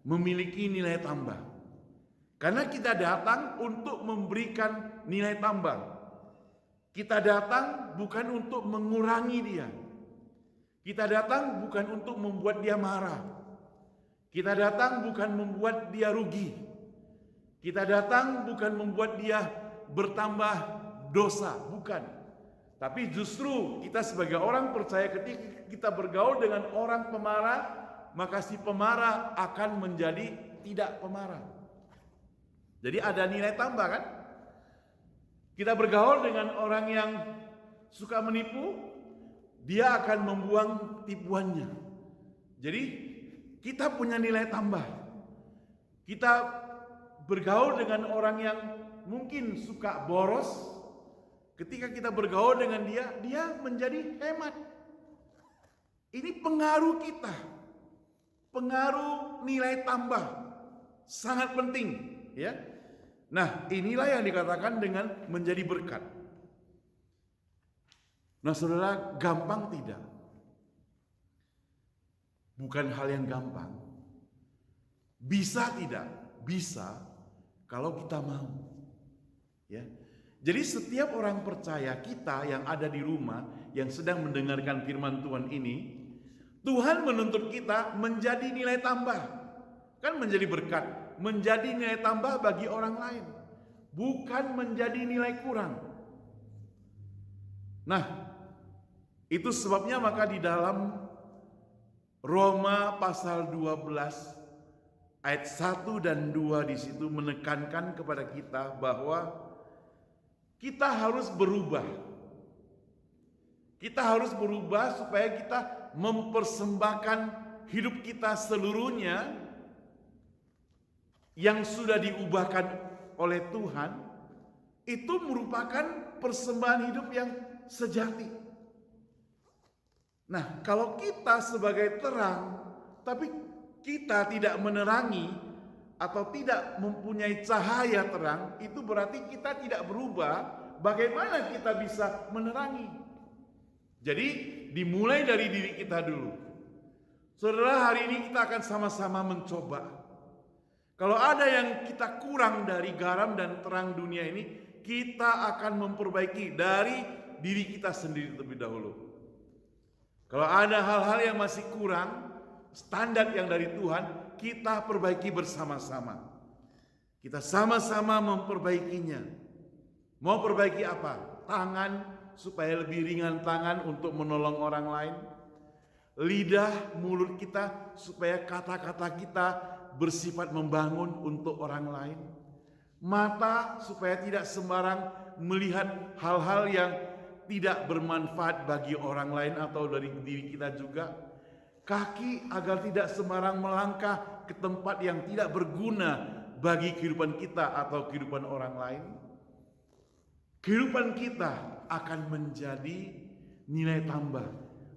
memiliki nilai tambah. Karena kita datang untuk memberikan nilai tambah. Kita datang bukan untuk mengurangi dia. Kita datang bukan untuk membuat dia marah. Kita datang bukan membuat dia rugi. Kita datang bukan membuat dia bertambah dosa, bukan. Tapi justru kita sebagai orang percaya ketika kita bergaul dengan orang pemarah, maka si pemarah akan menjadi tidak pemarah. Jadi ada nilai tambah kan? Kita bergaul dengan orang yang suka menipu, dia akan membuang tipuannya. Jadi kita punya nilai tambah. Kita bergaul dengan orang yang mungkin suka boros. Ketika kita bergaul dengan dia menjadi hemat. Ini pengaruh kita. Pengaruh nilai tambah. Sangat penting, ya. Nah, inilah yang dikatakan dengan menjadi berkat. Nah, saudara, gampang tidak? Bukan hal yang gampang. Bisa tidak? Bisa kalau kita mau. Ya. Jadi setiap orang percaya kita yang ada di rumah yang sedang mendengarkan firman Tuhan ini, Tuhan menuntut kita menjadi nilai tambah. Kan menjadi berkat, menjadi nilai tambah bagi orang lain, bukan menjadi nilai kurang. Nah, itu sebabnya maka di dalam Roma pasal 12 ayat 1 dan 2 di situ menekankan kepada kita bahwa kita harus berubah. Kita harus berubah supaya kita mempersembahkan hidup kita seluruhnya yang sudah diubahkan oleh Tuhan, itu merupakan persembahan hidup yang sejati. Nah, kalau kita sebagai terang, tapi kita tidak menerangi atau tidak mempunyai cahaya terang, itu berarti kita tidak berubah. Bagaimana kita bisa menerangi? Jadi dimulai dari diri kita dulu. Saudara, hari ini kita akan sama-sama mencoba. Kalau ada yang kita kurang dari garam dan terang dunia ini, kita akan memperbaiki dari diri kita sendiri terlebih dahulu. Kalau ada hal-hal yang masih kurang, standar yang dari Tuhan, kita perbaiki bersama-sama. Kita sama-sama memperbaikinya. Mau perbaiki apa? Tangan, supaya lebih ringan tangan untuk menolong orang lain. Lidah, mulut kita, supaya kata-kata kita bersifat membangun untuk orang lain. Mata, supaya tidak sembarang melihat hal-hal yang tidak bermanfaat bagi orang lain atau dari diri kita juga. Kaki, agar tidak sembarang melangkah ke tempat yang tidak berguna bagi kehidupan kita atau kehidupan orang lain. Kehidupan kita akan menjadi nilai tambah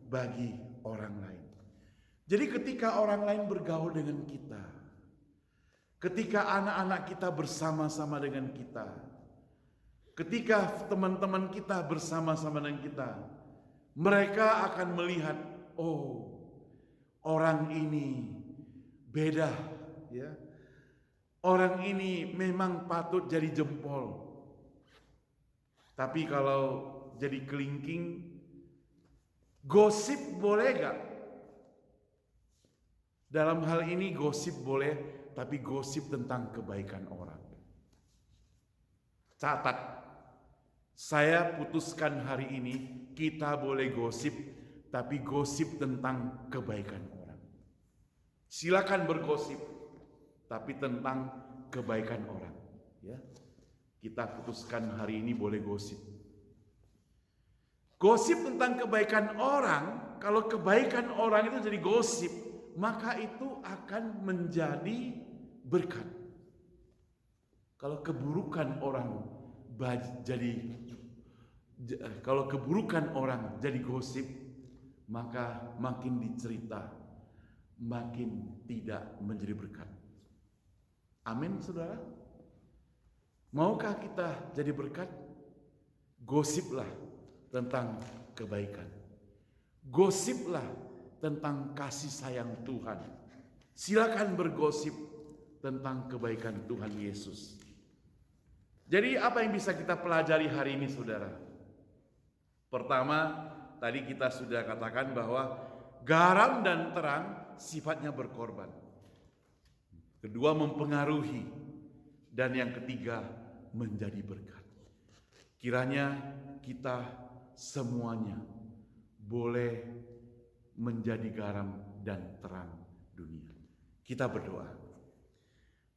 bagi orang lain. Jadi ketika orang lain bergaul dengan kita, ketika anak-anak kita bersama-sama dengan kita, ketika teman-teman kita bersama-sama dengan kita, mereka akan melihat, oh, orang ini beda, ya. orang ini memang patut jadi jempol. Tapi kalau jadi kelingking, gosip boleh gak? Dalam hal ini gosip boleh, tapi gosip tentang kebaikan orang. Catat, saya putuskan hari ini kita boleh gosip, tapi gosip tentang kebaikan orang. Silakan bergosip, tapi tentang kebaikan orang. Ya, kita putuskan hari ini boleh gosip. Gosip tentang kebaikan orang, kalau kebaikan orang itu jadi gosip, maka itu akan menjadi berkat. Kalau keburukan orang jadi gosip, maka makin dicerita, makin tidak menjadi berkat. Amin, saudara. Maukah kita jadi berkat? Gosiplah tentang kebaikan. Gosiplah tentang kasih sayang Tuhan. Silakan bergosip tentang kebaikan Tuhan Yesus. Jadi apa yang bisa kita pelajari hari ini, saudara? Pertama, tadi kita sudah katakan bahwa garam dan terang sifatnya berkorban. Kedua, mempengaruhi. Dan yang ketiga, menjadi berkat. Kiranya kita semuanya boleh menjadi garam dan terang dunia. Kita berdoa.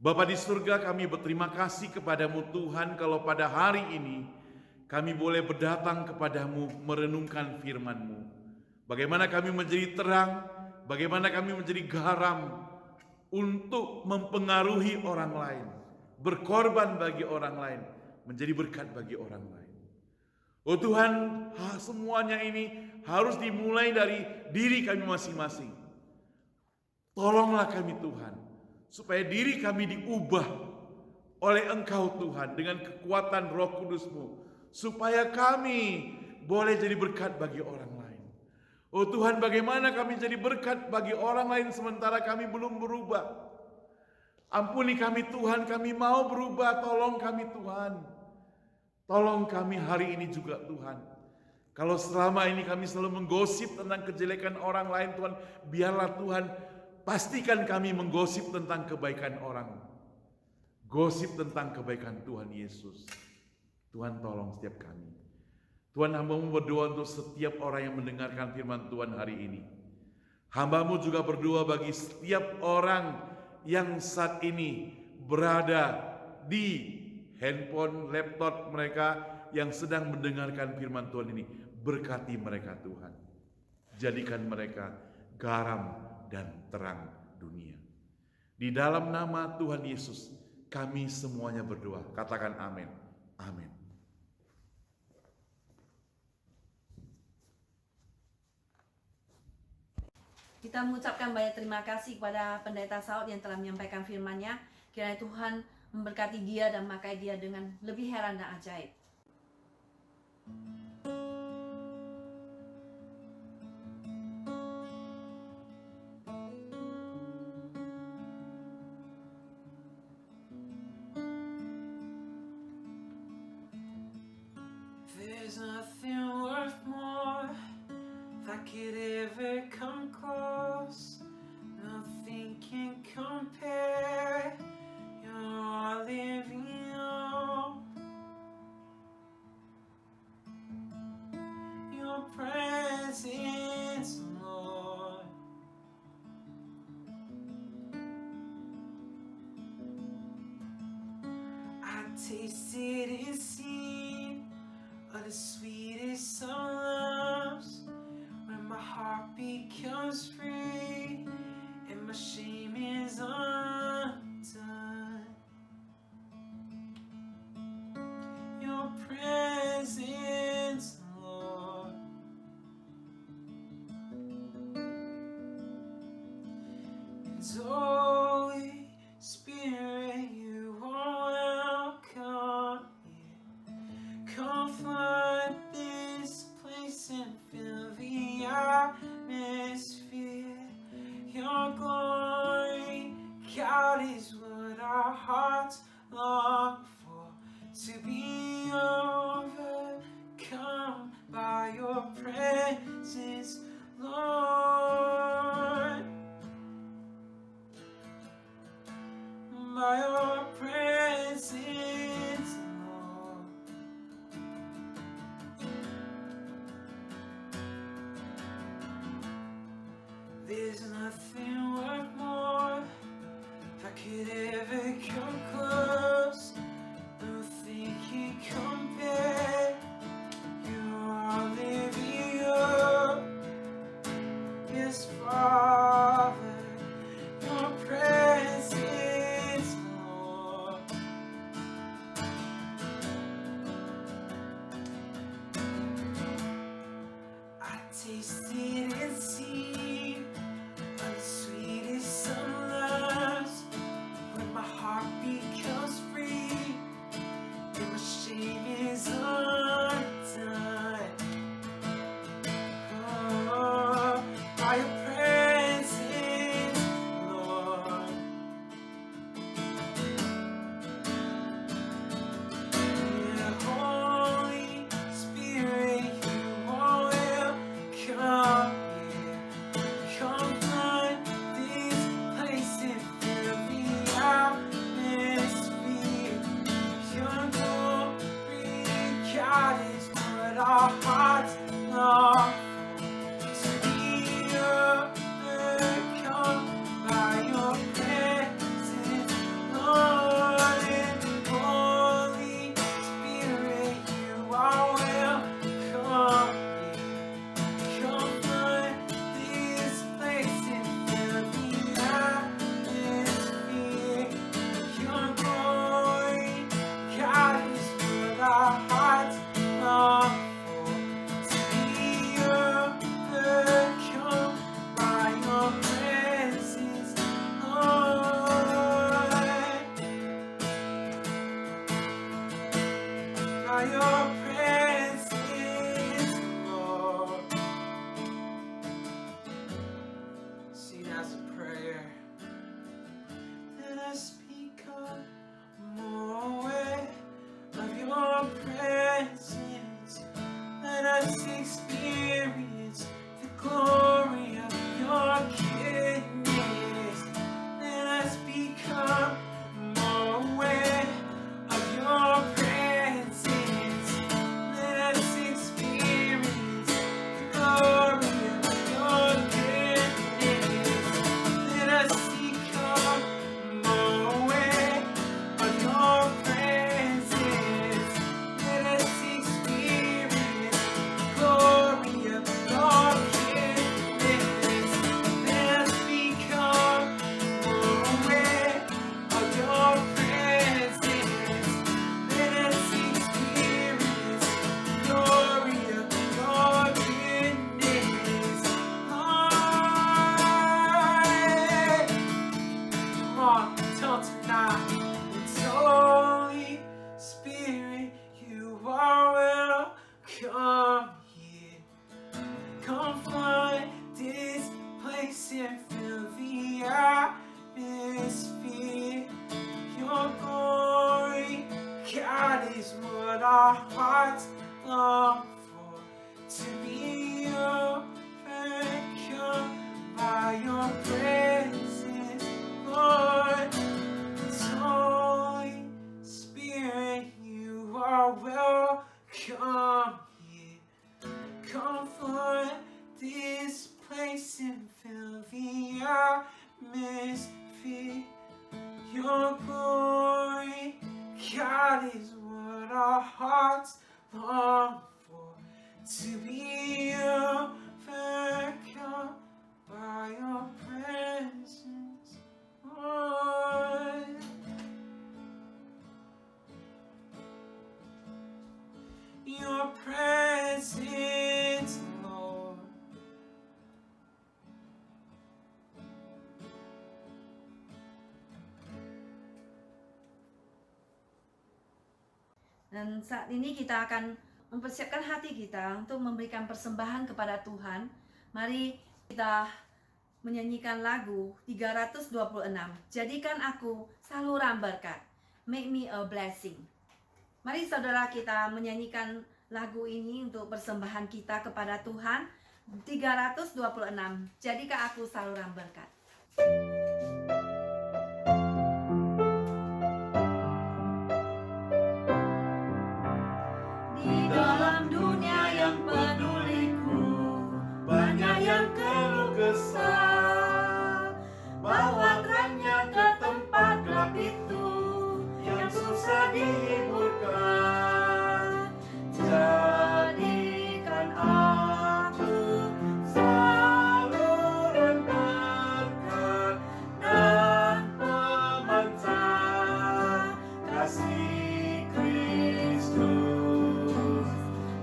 Bapa di surga, kami berterima kasih kepadamu Tuhan, kalau pada hari ini kami boleh berdatang kepadamu merenungkan firman-Mu. Bagaimana kami menjadi terang, bagaimana kami menjadi garam untuk mempengaruhi orang lain, berkorban bagi orang lain, menjadi berkat bagi orang lain. Oh Tuhan, semuanya ini harus dimulai dari diri kami masing-masing. Tolonglah kami Tuhan, supaya diri kami diubah oleh Engkau Tuhan dengan kekuatan Roh Kudus-Mu, supaya kami boleh jadi berkat bagi orang lain. Oh Tuhan, bagaimana kami jadi berkat bagi orang lain sementara kami belum berubah? Ampuni kami Tuhan, kami mau berubah, tolong kami Tuhan. Tolong kami hari ini juga Tuhan. Kalau selama ini kami selalu menggosip tentang kejelekan orang lain Tuhan, biarlah Tuhan pastikan kami menggosip tentang kebaikan orang. Gosip tentang kebaikan Tuhan Yesus. Tuhan tolong setiap kami. Tuhan, hamba-Mu berdoa untuk setiap orang yang mendengarkan firman Tuhan hari ini. Hamba-Mu juga berdoa bagi setiap orang yang saat ini berada di handphone, laptop mereka yang sedang mendengarkan firman Tuhan ini. Berkati mereka Tuhan. Jadikan mereka garam dan terang dunia. Di dalam nama Tuhan Yesus kami semuanya berdoa. Katakan amin. Amin. Kita mengucapkan banyak terima kasih kepada Pendeta Saud yang telah menyampaikan firman-Nya. Kiranya Tuhan memberkati dia dan memakai dia dengan lebih heran dan ajaib. There's nothing worth more that could ever come close. Nothing can compare. You're all living hope. Your presence, Lord. I tasted and seen of the sweetest of loves, when my heart becomes free and my shame is undone. Your presence, Lord. And Holy Spirit, you are welcome here. Come flood this place and fill the atmosphere. Your glory, God, is what I our hearts long for, to be overcome by your presence, Lord. By your presence, Lord. There's nothing worth more that could ever come close. Nothing can compare. You are living up. Yes, Father, your presence, Lord. I tasted and seen of the sweetest of loves, when my heart becomes free and my shame is undone. Oh, by your presence, Lord. Yeah, Holy Spirit, you are welcome here. Come flood this place and fill the atmosphere. Your glory, God, is what our hearts long for, to be overcome by your presence, Lord. And Holy Spirit, you are welcome here. Come flood this place and fill the atmosphere. Your glory, God, is what our hearts long for, to be overcome by your presence, Lord. By your presence, Lord. Sing as a prayer. Let us become more aware of your presence. Let us experience the glory of your goodness. Let us become more aware of your presence. Let us experience the glory of your goodness. Let us become more aware of your presence. Let us experience the glory of your goodness. Let us become more aware of your presence. Let us experience the glory of your goodness. Lord. Come on, tell tonight. It's Holy Spirit, you are welcome here. Come flood this place and fill the atmosphere. Your glory, God, is what our hearts long for, to be overcome by your presence, Lord. It's Holy Spirit, you are welcome here. Come flood this place and fill the atmosphere. Your glory, God, is what our hearts long for, to be overcome by your presence, Lord. Your presence, Lord. Dan saat ini kita akan mempersiapkan hati kita untuk memberikan persembahan kepada Tuhan. Mari kita menyanyikan lagu 326. Jadikan aku saluran berkat. Make me a blessing. Mari saudara kita menyanyikan lagu ini untuk persembahan kita kepada Tuhan. 326. Jadikan aku saluran berkat. Di dalam dunia yang penuh liku, banyak yang keluh kesah. Bawa terangnya ke tempat gelap itu yang susah dihiburkan. Jadikan aku saluran berkat dan pemancar kasih Kristus.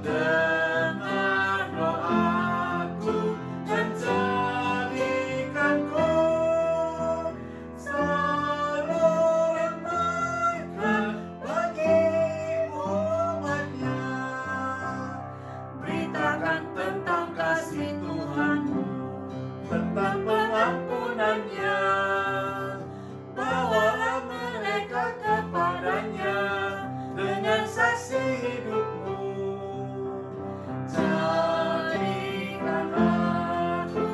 Dengar doaku dan jadikanku saluran berkat bagi umatnya. Beritakan tentang kasih Tuhanmu, tentang pengampunannya. Bawalah mereka kepadanya dengan saksi hidupmu. Jadikan aku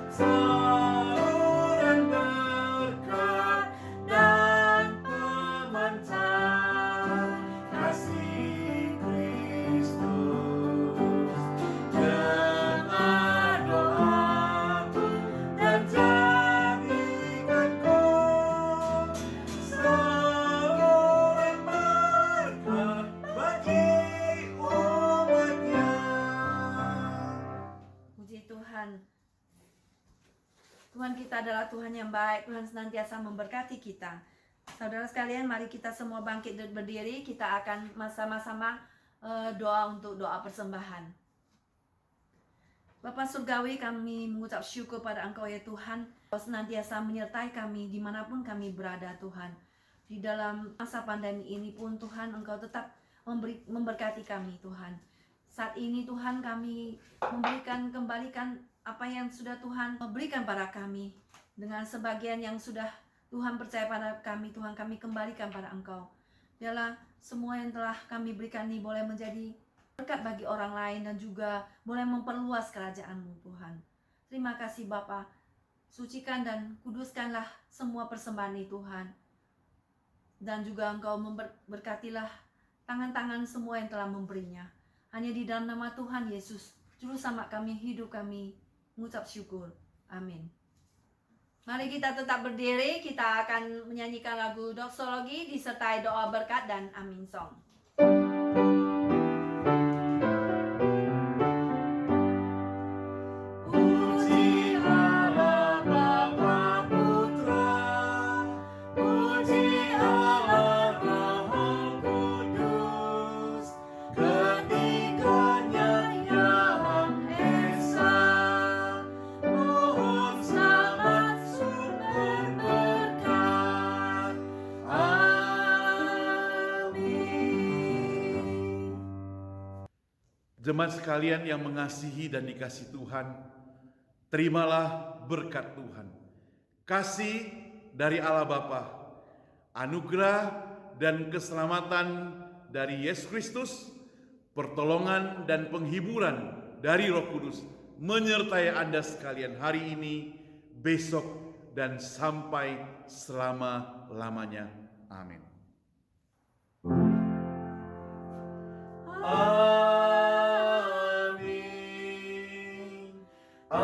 saluran berkat dan pemancar kasih Kristus. Dengar doaku dan jadikanku saluran berkat bagi umatnya. Puji Tuhan. Tuhan kita adalah Tuhan yang baik. Tuhan senantiasa memberkati kita. Saudara sekalian, mari kita semua bangkit dan berdiri. Kita akan sama-sama doa untuk doa persembahan. Bapa Surgawi, kami mengucap syukur pada Engkau ya Tuhan. Engkau senantiasa menyertai kami dimanapun kami berada Tuhan. Di dalam masa pandemi ini pun Tuhan, Engkau tetap memberkati kami Tuhan. Saat ini Tuhan, kami kembalikan apa yang sudah Tuhan berikan pada kami. Dengan sebagian yang sudah Tuhan percaya pada kami, Tuhan, kami kembalikan pada Engkau. Biarlah semua yang telah kami berikan ini boleh menjadi berkat bagi orang lain dan juga boleh memperluas kerajaan-Mu Tuhan. Terima kasih Bapa. Sucikan dan kuduskanlah semua persembahan ini Tuhan. Dan juga Engkau berkatilah tangan-tangan semua yang telah memberinya. Hanya di dalam nama Tuhan Yesus, Juru Selamat kami, hidup kami, mengucap syukur. Amin. Mari kita tetap berdiri, kita akan menyanyikan lagu doksologi disertai doa berkat dan amin song. Puji Allah Bapa Putra, puji Allah Roh Kudus, ketiganya yang esa. Mohon selamat sumber berkat. Amin. Jemaat sekalian yang mengasihi dan dikasihi Tuhan, terimalah berkat Tuhan. Kasih dari Allah Bapa, anugerah dan keselamatan dari Yesus Kristus, pertolongan dan penghiburan dari Roh Kudus menyertai Anda sekalian hari ini, besok, dan sampai selama-lamanya. Amin. Amin. Amin. Amin.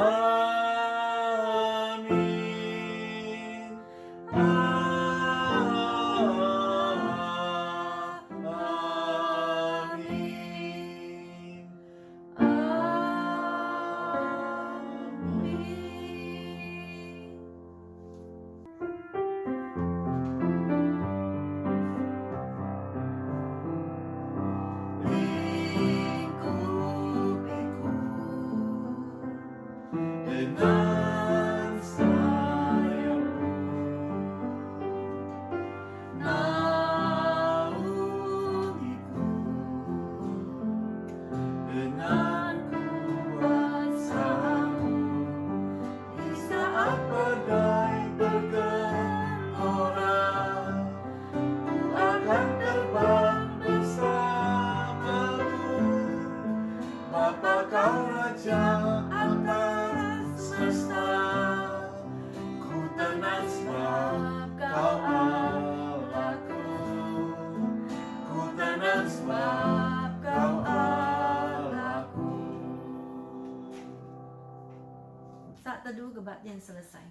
badai bergelora, ku akan terbang bersamamu. Bapa kau Raja atas semesta, ku tenang sebab kau Allahku. Ku tenang sebab kau Allahku. Saat teduh kebaktian selesai.